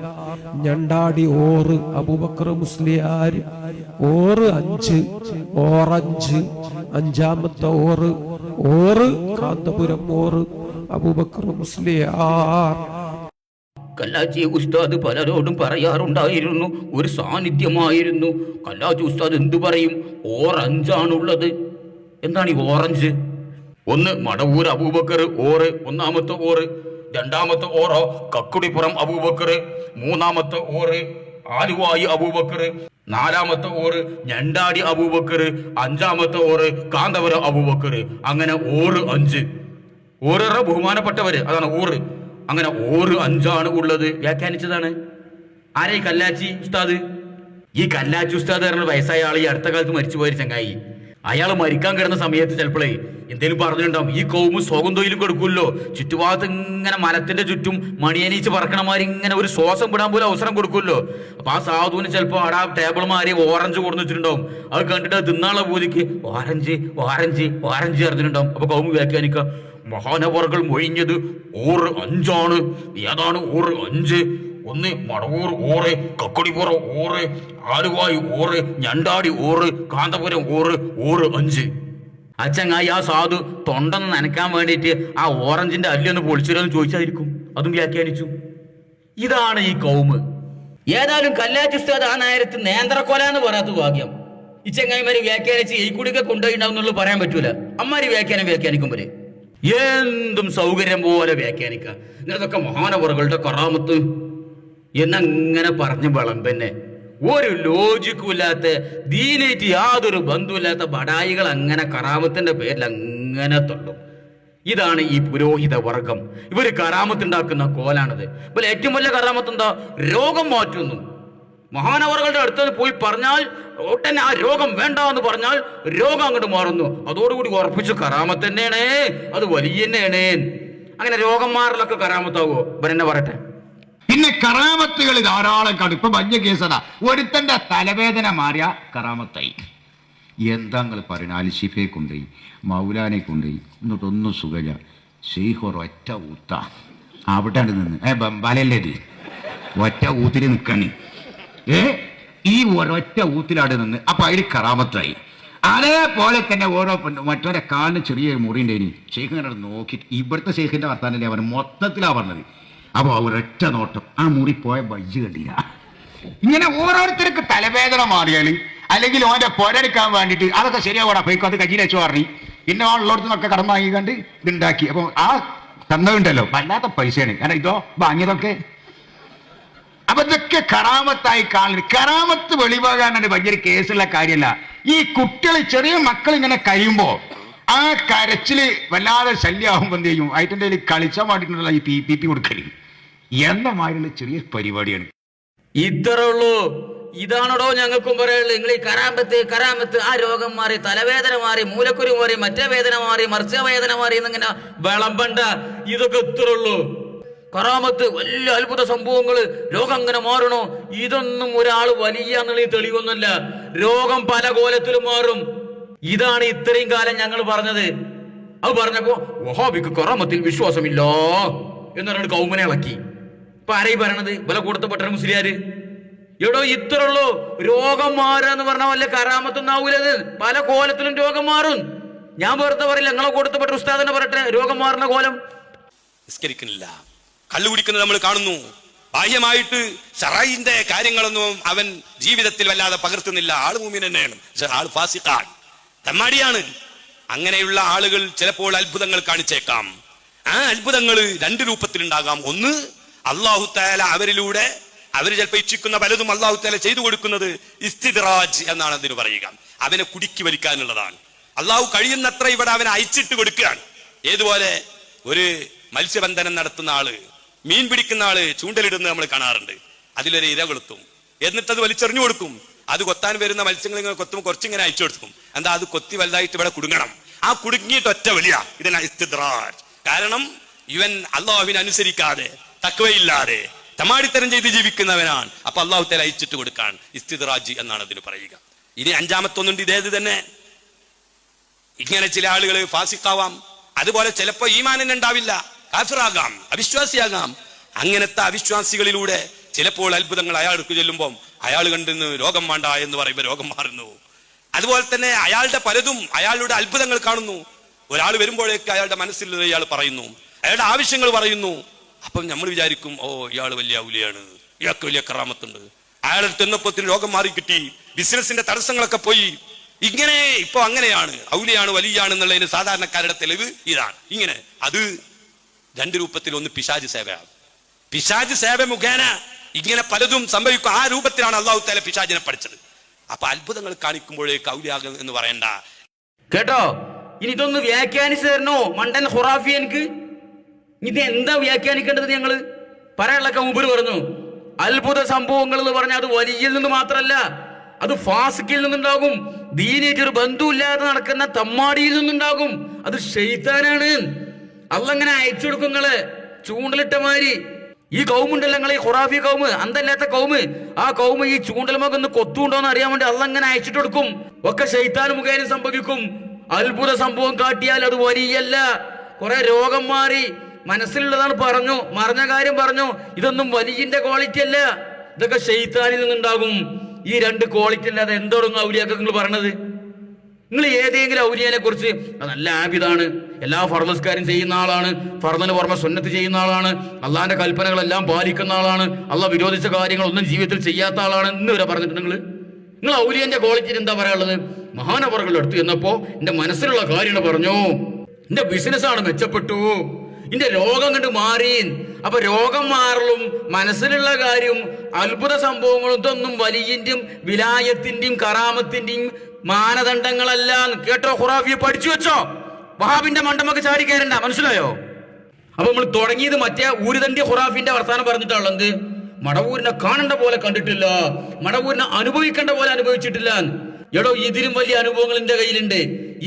ഞണ്ടാടി ഓറ് അബൂബക്കർ മുസ്ലിയാർ. ഓറ് 5, ഓറഞ്ച് 5ാമത്തെ ഓറ് കാന്തപുരം ഓറ് അബൂബക്കർ മുസ്ലിയാർ. കല്ലാച്ചി ഉസ്താദ് പലരോടും പറയാറുണ്ടായിരുന്നു, ഒരു സാന്നിധ്യമായിരുന്നു. കല്ലാച്ചി ഉസ്താദ് എന്തു പറയും? ഓർ 5 എന്താണ് ഈ ഓറഞ്ച്? 1 മടവൂർ അബൂബക്കർ ഓറ്, 1ാമത്തെ ഓറ്. 2ാമത്തെ ഓറോ കക്കുടിപ്പുറം അബൂബക്കർ. 3ാമത്തെ ഓറ് ആലുവായി അബൂബക്കർ. 4ാമത്തെ ഓറ് ഞണ്ടാടി അബൂബക്കർ. 5ാമത്തെ ഓറ് കാന്തപുരം അബൂബക്കർ. അങ്ങനെ ഓറ് 5. ഓറേറെ ബഹുമാനപ്പെട്ടവര്, അതാണ് ഓറ്. അങ്ങനെ ഓറ് 5 ഉള്ളത്. വ്യാഖ്യാനിച്ചതാണ് ആരെ? കല്ലാച്ചി ഉസ്താദ്. ഈ കല്ലാച്ചി ഉസ്താദ് പറഞ്ഞ വയസ്സായ ആൾ ഈ അടുത്ത കാലത്ത് മരിച്ചുപോയൊരു ചങ്ങായി. അയാൾ മരിക്കാൻ കിടന്ന സമയത്ത് ചിലപ്പോഴേ എന്തേലും പറഞ്ഞിട്ടുണ്ടാവും. ഈ കൗമ് സ്വകം തൊഴിലും കൊടുക്കുമല്ലോ, ചുറ്റുഭാഗത്ത് ഇങ്ങനെ മരത്തിന്റെ ചുറ്റും മണിയനീച്ച് പറക്കണമാര് ഇങ്ങനെ ഒരു ശ്വാസം വിടാൻ പോലും അവസരം കൊടുക്കുമല്ലോ. അപ്പൊ ആ സാധുവിന് ചിലപ്പോ അവിടെ ആ ടേബിൾ മാറി ഓറഞ്ച് കൊടുന്ന് വെച്ചിട്ടുണ്ടാവും. അത് കണ്ടിട്ട് തിന്നാളെ പോലിക്ക് ഓറഞ്ച് അറിഞ്ഞിട്ടുണ്ടാവും. അപ്പൊ കൗമ് വ്യാഖ്യാനിക്കുക, മഹാനവറുകൾ മൊഴിഞ്ഞത് ഓറ് 5. ഏതാണ് ഓറ് 5? 1 മടവൂർ ഓറ്, കക്കടിപ്പുറം ഓറ്, ആലുവായി ഓറ്, ഞണ്ടാടി ഓറ്, കാന്തപുരം ഓറ് 5. അച്ചങ്ങായി ആ സാധു തൊണ്ടെന്ന് നനക്കാൻ വേണ്ടിയിട്ട് ആ ഓറഞ്ചിന്റെ അല്ലൊന്ന് പൊളിച്ചിരുന്ന് ചോദിച്ചായിരിക്കും. അതും വ്യാഖ്യാനിച്ചു. ഇതാണ് ഈ കൗമ്. ഏതായാലും കല്ലാച്ചി ഉസ്താദ് ആ നേരത്ത് നേന്ത്രക്കൊല എന്ന് പറയാത്ത ഭാഗ്യം. ഈ ചങ്ങായിമാര് വ്യാഖ്യാനിച്ച് ഈ കൂടിയൊക്കെ കൊണ്ടുപോയിണ്ടാവും എന്നുള്ളത് പറയാൻ പറ്റൂല. അമ്മാര് വ്യാഖ്യാനിക്കുമ്പോഴേ എന്തും സൗകര്യം പോലെ വ്യാഖ്യാനിക്കുക. ഇതൊക്കെ മഹാനവറുകളുടെ കറാമത്ത് എന്നങ്ങനെ പറഞ്ഞ് വിളമ്പന്നെ. ഒരു ലോജിക്കും ഇല്ലാത്ത, ദീനായിട്ട് യാതൊരു ബന്ധമില്ലാത്ത ബടായികൾ അങ്ങനെ കറാമത്തിന്റെ പേരിൽ അങ്ങനെ തൊട്ടും. ഇതാണ് ഈ പുരോഹിത വർഗം. ഇവര് കറാമത്ത് ഉണ്ടാക്കുന്ന കോലാണിത്. ഇപ്പോൾ ഏറ്റവും വലിയ കറാമത്ത് എന്താ? രോഗം മാറ്റുന്നു. മഹാനവറുകളുടെ അടുത്ത് പോയി പറഞ്ഞാൽ ഉടനെ ആ രോഗം വേണ്ട എന്ന് പറഞ്ഞാൽ രോഗം അങ്ങോട്ട് മാറുന്നു. അതോടുകൂടി ഉറപ്പിച്ചു കറാമത്ത് തന്നെയാണ്, അത് വലിയ തന്നെയാണ്. അങ്ങനെ രോഗം മാറലൊക്കെ കറാമത്താവോ? ഇവരെന്നെ പറയട്ടെ. പിന്നെ കറാമത്തുകൾ ധാരാളം കാണും. ഇപ്പൊ വലിയ കേസതാ, ഒരുത്തന്റെ തലവേദന മാറിയ കറാമത്തായി. എന്താ നിങ്ങൾ പറയുന്നത്? അൽഷിഫയെ കൊണ്ടുപോയി, മൗലാനെ കൊണ്ടുപോയി, എന്നിട്ടൊന്നും സുഖമില്ല. ഷെയ്ഖ് ഒറ്റ ഊത്ത അവിടെ നിന്ന് ബംബാലല്ലേത് ഒറ്റ ഊത്തിൽ നിൽക്കണി. ഈ ഒരൊറ്റ ഊത്തിലാട് നിന്ന് അപ്പൊ അതിൽ കറാമത്തായി. അതേപോലെ തന്നെ ഓരോ മറ്റൊരു കാലിന് ചെറിയൊരു മുറിൻ്റെ ഇനി ഷെയ്ഖ് ഇങ്ങനെ നോക്കിയിട്ട്, ഇവിടുത്തെ ഷെയ്ഖിന്റെ വർത്താനല്ലേ അവർ മൊത്തത്തിലാ പറഞ്ഞത്. അപ്പൊ ഒരൊറ്റ നോട്ടം ആ മുറി പോയ ബജ്ജ് കണ്ടില്ല. ഇങ്ങനെ ഓരോരുത്തർക്ക് തലവേദന മാറിയാല് അല്ലെങ്കിൽ ഓന്റെ പൊരടിക്കാൻ വേണ്ടിയിട്ട് അതൊക്കെ ശരിയാവൂടാ പോയിക്കോ, അത് കയ്യിൽ വെച്ചു പറഞ്ഞു. പിന്നെ ഉള്ളിടത്തുനിന്നൊക്കെ കടം വാങ്ങിക്കണ്ട് ഇതുണ്ടാക്കി. അപ്പൊ ആ തന്നതുണ്ടല്ലോ വല്ലാത്ത പൈസയാണ്. കാരണം ഇതോ വാങ്ങിയതൊക്കെ. അപ്പൊ ഇതൊക്കെ കറാമത്തായി കാണുന്നത്. കറാമത്ത് വെളിവാകാൻ വലിയൊരു കേസുള്ള കാര്യമല്ല. ഈ കുട്ടികൾ, ചെറിയ മക്കൾ ഇങ്ങനെ കഴിയുമ്പോ ആ കരച്ചില് വല്ലാതെ ശല്യമാകുമ്പോൾ എന്ത് ചെയ്യും? അതിൻ്റെ കളിച്ചാൻ വേണ്ടിയിട്ടുള്ള ഈ പി കൊടുക്കല് എന്ന മാതിരിയുള്ള ചെറിയ പരിപാടിയാണ്. ഇത്രേ ഉള്ളൂ. ഇതാണോ ഞങ്ങൾക്കും പറയുള്ളൂ. നിങ്ങൾ ഈ കറാമത്ത് ആ രോഗം മാറി, തലവേദന മാറി, മൂലക്കുരു മാറി, മറ്റേ വേദന മാറി, മറിച്ച വേദന മാറി എന്നിങ്ങനെ വിളമ്പണ്ട. ഇതൊക്കെ ഇത്രേ ഉള്ളൂ. കറാമത്ത് വലിയ അത്ഭുത സംഭവങ്ങള്, രോഗം അങ്ങനെ മാറണോ? ഇതൊന്നും ഒരാൾ വലിയ എന്നുള്ള തെളിവൊന്നുമല്ല. രോഗം പല കോലത്തിലും മാറും. ഇതാണ് ഇത്രയും കാലം ഞങ്ങൾ പറഞ്ഞത്. അത് പറഞ്ഞപ്പോ വഹാബിക്ക് കറാമത്തിൽ വിശ്വാസമില്ല എന്നൊരു കൗമനെ ഇളക്കി. ഇപ്പൊ ആരെയും പറയണത്? വില കൊടുത്തപ്പെട്ട മുസ്ലിയാര്. എടോ ഇത്രേ ഉള്ളൂ. രോഗം മാറാന്ന് പറഞ്ഞ വല്ല കറാമത്തൊന്നാവൂലത്. പല കോലത്തിലും രോഗം മാറും. ഞാൻ വെറുതെ പറയില്ല, നിങ്ങളെ കൊടുത്തപ്പെട്ട ഉസ്താദിനെ പറയട്ടെ രോഗം മാറുന്ന കോലം. നിസ്കരിക്കുന്നില്ല, കള്ളു കുടിക്കുന്നത് നമ്മൾ കാണുന്നു. ബാഹ്യമായിട്ട് ശറഈന്റെ കാര്യങ്ങളൊന്നും അവൻ ജീവിതത്തിൽ വല്ലാതെ പകർത്തുന്നില്ല. ആള് മുഅ്മിൻ തന്നെയാണ്, പക്ഷെ ആള് ഫാസിഖാൻ, തെമ്മാടിയാണ്. അങ്ങനെയുള്ള ആളുകൾ ചിലപ്പോൾ അത്ഭുതങ്ങൾ കാണിച്ചേക്കാം. ആ അത്ഭുതങ്ങൾ രണ്ട് രൂപത്തിലുണ്ടാകാം. ഒന്ന്, അല്ലാഹു തആല അവരിലൂടെ അവർ ചിലപ്പോൾ ഇച്ഛിക്കുന്ന പലതും അല്ലാഹു തആല ചെയ്തു കൊടുക്കുന്നത് ഇസ്തിദ്റാജ് എന്നാണ് അതിന് പറയുക. അവനെ കുടുക്കി വലിക്കാനുള്ളതാണ്. അല്ലാഹു കഴിയുന്നത്ര ഇവിടെ അവനെ അയച്ചിട്ട് കൊടുക്കുകയാണ്. ഏതുപോലെ ഒരു മത്സ്യബന്ധനം നടത്തുന്ന ആള്, മീൻ പിടിക്കുന്ന ആള് ചൂണ്ടലിടുന്നത് നമ്മൾ കാണാറുണ്ട്. അതിലൊരു ഇര കൊളുത്തും, എന്നിട്ടത് വലിച്ചെറിഞ്ഞു കൊടുക്കും. അത് കൊത്താൻ വരുന്ന മത്സ്യങ്ങൾ ഇങ്ങനെ കൊത്തുമ്പോൾ കുറച്ചിങ്ങനെ അയച്ചു കൊടുക്കും. എന്താ? അത് കൊത്തി വലുതായിട്ട് ഇവിടെ കുടുങ്ങണം. ആ കുടുങ്ങിയിട്ട് ഒറ്റ വലിയ ഇതിനാ ഇസ്തിദ്റാജ്. കാരണം ഇവൻ അള്ളാഹുവിനെ അനുസരിക്കാതെ, തഖ്വയില്ലാതെ, തമാടിത്തരം ചെയ്ത് ജീവിക്കുന്നവനാണ്. അപ്പൊ അള്ളാഹു തആല അയച്ചിട്ട് കൊടുക്കാൻ ഇസ്തിദ്റാജ് എന്നാണ് അതിന് പറയുക. ഇനി അഞ്ചാമത്തൊന്നുണ്ട്, ഇതേത് തന്നെ. ഇങ്ങനെ ചില ആളുകൾ ഫാസിഖാവാം. അതുപോലെ ചിലപ്പോ ഈമാനിന് ഉണ്ടാവില്ല, കാഫിറാകാം, അവിശ്വാസിയാകാം. അങ്ങനത്തെ അവിശ്വാസികളിലൂടെ ചിലപ്പോൾ അത്ഭുതങ്ങൾ അയാൾക്ക് ചെല്ലുമ്പോൾ അയാൾ കണ്ടെന്ന് രോഗം വേണ്ട എന്ന് പറയുമ്പോൾ രോഗം മാറുന്നു. അതുപോലെ തന്നെ അയാളുടെ പലതും, അയാളുടെ അത്ഭുതങ്ങൾ കാണുന്നു. ഒരാൾ വരുമ്പോഴേക്ക് അയാളുടെ മനസ്സിൽ ഇയാൾ പറയുന്നു, അയാളുടെ ആവശ്യങ്ങൾ പറയുന്നു. അപ്പം നമ്മൾ വിചാരിക്കും, ഓ ഇയാൾ വലിയ ഔലിയാണ്, ഇയാൾക്ക് വലിയ കറാമത്തുണ്ട്. അയാളെ ചെന്നപ്പോത്തിന് രോഗം മാറി കിട്ടി, ബിസിനസിന്റെ തടസ്സങ്ങളൊക്കെ പോയി. ഇങ്ങനെ ഇപ്പൊ അങ്ങനെയാണ്, ഔലിയാണ്, വലിയാണ് എന്നുള്ളതിന് സാധാരണക്കാരുടെ തെളിവ് ഇതാണ്. ഇങ്ങനെ അത് രണ്ട് രൂപത്തിൽ. ഒന്ന് പിശാച് സേവയാണ്. പിശാച് സേവ മുഖേന ഇങ്ങനെ പലതും സംഭവിക്കും. ആ രൂപത്തിലാണ് അല്ലാഹു തആല പിശാചിനെ പഠിച്ചത്. അപ്പൊ അത്ഭുതങ്ങൾ കാണിക്കുമ്പോഴേക്ക് ഔലിയാകും എന്ന് പറയണ്ട കേട്ടോ. ഇനി ഇതൊന്ന് വ്യാഖ്യാനിച്ചു തരണോ മണ്ടൻ ഖുറാഫി? എനിക്ക് ഇത് എന്താ വ്യാഖ്യാനിക്കേണ്ടത്? ഞങ്ങള് പറയാനുള്ളൊക്കെ മുമ്പ് പറഞ്ഞു. അത്ഭുത സംഭവങ്ങൾ എന്ന് പറഞ്ഞാൽ അത് വലിയിൽ നിന്ന് മാത്രമല്ല, അത് ഫാസിക്കിൽ നിന്നുണ്ടാകും. ദീനായിട്ടൊരു ബന്ധുവില്ലാതെ നടക്കുന്ന തമ്മാടിയിൽ നിന്നുണ്ടാകും. അത് ശൈത്താനാണ്. അള്ളങ്ങനെ അയച്ചു കൊടുക്കും. നിങ്ങള് ചൂണ്ടലിട്ട മാതിരി ഈ കൗമുണ്ടല്ലോ, നിങ്ങൾ ഈ ഖുറാഫി കൗമ്, അന്തല്ലാത്ത കൗമ്, ആ കൗമ് ഈ ചൂണ്ടലുമൊക്കെ ഒന്ന് കൊത്തുണ്ടോന്ന് അറിയാൻ വേണ്ടി അള്ളങ്ങനെ അയച്ചിട്ട് കൊടുക്കും. ഒക്കെ ശൈത്താൻ മുഖേന സംഭവിക്കും. അത്ഭുത സംഭവം കാട്ടിയാൽ അത് വലിയല്ല. കുറെ രോഗം മാറി, മനസ്സിലുള്ളതാണ് പറഞ്ഞു, മറഞ്ഞ കാര്യം പറഞ്ഞു. ഇതൊന്നും വലിയന്റെ ക്വാളിറ്റി അല്ല, ഇതൊക്കെ ശൈത്താനിൽ നിന്നുണ്ടാകും. ഈ രണ്ട് ക്വാളിറ്റി അല്ലാതെ എന്തോടൊന്നും ഔലിയാക്ക നിങ്ങൾ പറഞ്ഞത്? നിങ്ങൾ ഏതെങ്കിലും ഔലിയനെ കുറിച്ച് നല്ല ആബിദാണ്, എല്ലാ ഫർദസ്കാരും ചെയ്യുന്ന ആളാണ്, ഫർദിന് പുറമെ സുന്നത്ത് ചെയ്യുന്ന ആളാണ്, അള്ളാന്റെ കൽപ്പനകളെല്ലാം പാലിക്കുന്ന ആളാണ്, അള്ളാഹ് വിരോധിച്ച കാര്യങ്ങളൊന്നും ജീവിതത്തിൽ ചെയ്യാത്ത ആളാണ് എന്ന് വരെ പറഞ്ഞിട്ട് നിങ്ങൾ നിങ്ങൾ ഔലിയന്റെ ക്വാളിറ്റിയിൽ എന്താ പറയാനുള്ളത്? മഹാനവറുകളുടെ അടുത്ത് ചെന്നപ്പോ എന്റെ മനസ്സിലുള്ള കാര്യങ്ങൾ പറഞ്ഞു, എന്റെ ബിസിനസ്സാണ് മെച്ചപ്പെട്ടു, എന്റെ രോഗം കണ്ട് മാറി. അപ്പൊ രോഗം മാറലും മനസ്സിലുള്ള കാര്യം അത്ഭുത സംഭവങ്ങളും ഇതൊന്നും വലിയന്റെയും വിലായത്തിന്റെയും കറാമത്തിന്റെയും മാനദണ്ഡങ്ങളല്ല. കേട്ടോ, ഖുറാഫിയെ പഠിച്ചു വെച്ചോ. വഹാബിന്റെ മണ്ടമൊക്കെ ചാടി കയറണ്ട, മനസ്സിലായോ? അപ്പൊ നമ്മൾ തുടങ്ങിയത് മറ്റേ ഊരുതണ്ടി ഖുറാഫിന്റെ വർത്താനം പറഞ്ഞിട്ടുള്ളത്. മടവൂരിനെ കാണേണ്ട പോലെ കണ്ടിട്ടില്ല, മടവൂരിനെ അനുഭവിക്കേണ്ട പോലെ അനുഭവിച്ചിട്ടില്ല. എടോ, ഇതിലും വലിയ അനുഭവങ്ങൾ എന്റെ കയ്യിലുണ്ട്.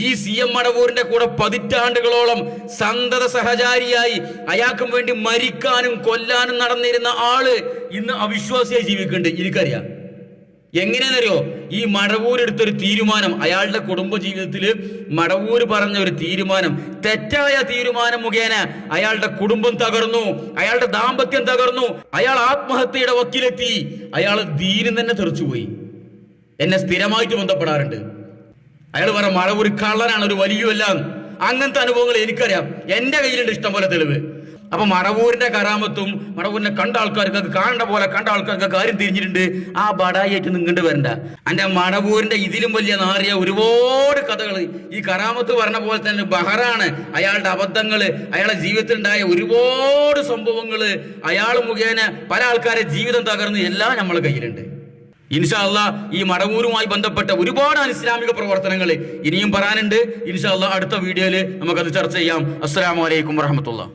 ഈ CM മടവൂരിന്റെ കൂടെ പതിറ്റാണ്ടുകളോളം സന്തത സഹചാരിയായി അയാൾക്കും വേണ്ടി മരിക്കാനും കൊല്ലാനും നടന്നിരുന്ന ആള് ഇന്ന് അവിശ്വാസിയായി ജീവിക്കുന്നുണ്ട്. എനിക്കറിയാം. എങ്ങനെയെന്നറിയോ? ഈ മടവൂർ എടുത്തൊരു തീരുമാനം, അയാളുടെ കുടുംബ ജീവിതത്തില് മടവൂര് പറഞ്ഞ ഒരു തീരുമാനം, തെറ്റായ തീരുമാനം മുഖേന അയാളുടെ കുടുംബം തകർന്നു, അയാളുടെ ദാമ്പത്യം തകർന്നു, അയാൾ ആത്മഹത്യയുടെ വക്കിലെത്തി, അയാൾ ദീനം തന്നെ തെറിച്ചുപോയി. എന്നെ സ്ഥിരമായിട്ട് ബന്ധപ്പെടാറുണ്ട്. അയാൾ പറ മടവൂർ കള്ളനാണ്, ഒരു വലിയല്ല. അങ്ങനത്തെ അനുഭവങ്ങൾ എനിക്കറിയാം. എന്റെ കയ്യിലുണ്ട് ഇഷ്ടം പോലെ തെളിവ്. അപ്പൊ മടവൂരിന്റെ കറാമത്തും മടവൂരിനെ കണ്ട ആൾക്കാർക്ക് കാണേണ്ട പോലെ കണ്ട ആൾക്കാർക്ക് കാര്യം തിരിഞ്ഞിട്ടുണ്ട്. ആ ബടായിട്ട് നിങ്ങണ്ട് വരണ്ട. എന്റെ മടവൂരിന്റെ ഇതിലും വലിയ നാറിയ ഒരുപാട് കഥകൾ ഈ കറാമത്ത് പറഞ്ഞ പോലെ തന്നെ ബഹറാണ്. അയാളുടെ അബദ്ധങ്ങള്, അയാളുടെ ജീവിതത്തിൽ ഉണ്ടായ ഒരുപാട് സംഭവങ്ങള്, അയാൾ മുഖേന പല ആൾക്കാരെ ജീവിതം തകർന്ന് എല്ലാം നമ്മളെ കയ്യിലുണ്ട്. ഇൻഷാ അല്ലാഹ് ഈ മടവൂരുമായി ബന്ധപ്പെട്ട ഒരുപാട് ഇസ്ലാമിക പ്രവർത്തനങ്ങൾ ഇനിയും പറയാനുണ്ട്. ഇൻഷാ അല്ലാഹ് അടുത്ത വീഡിയോയിൽ നമുക്കത് ചർച്ച ചെയ്യാം. അസ്സലാമു അലൈക്കും വറഹ്മത്തുള്ളാഹി.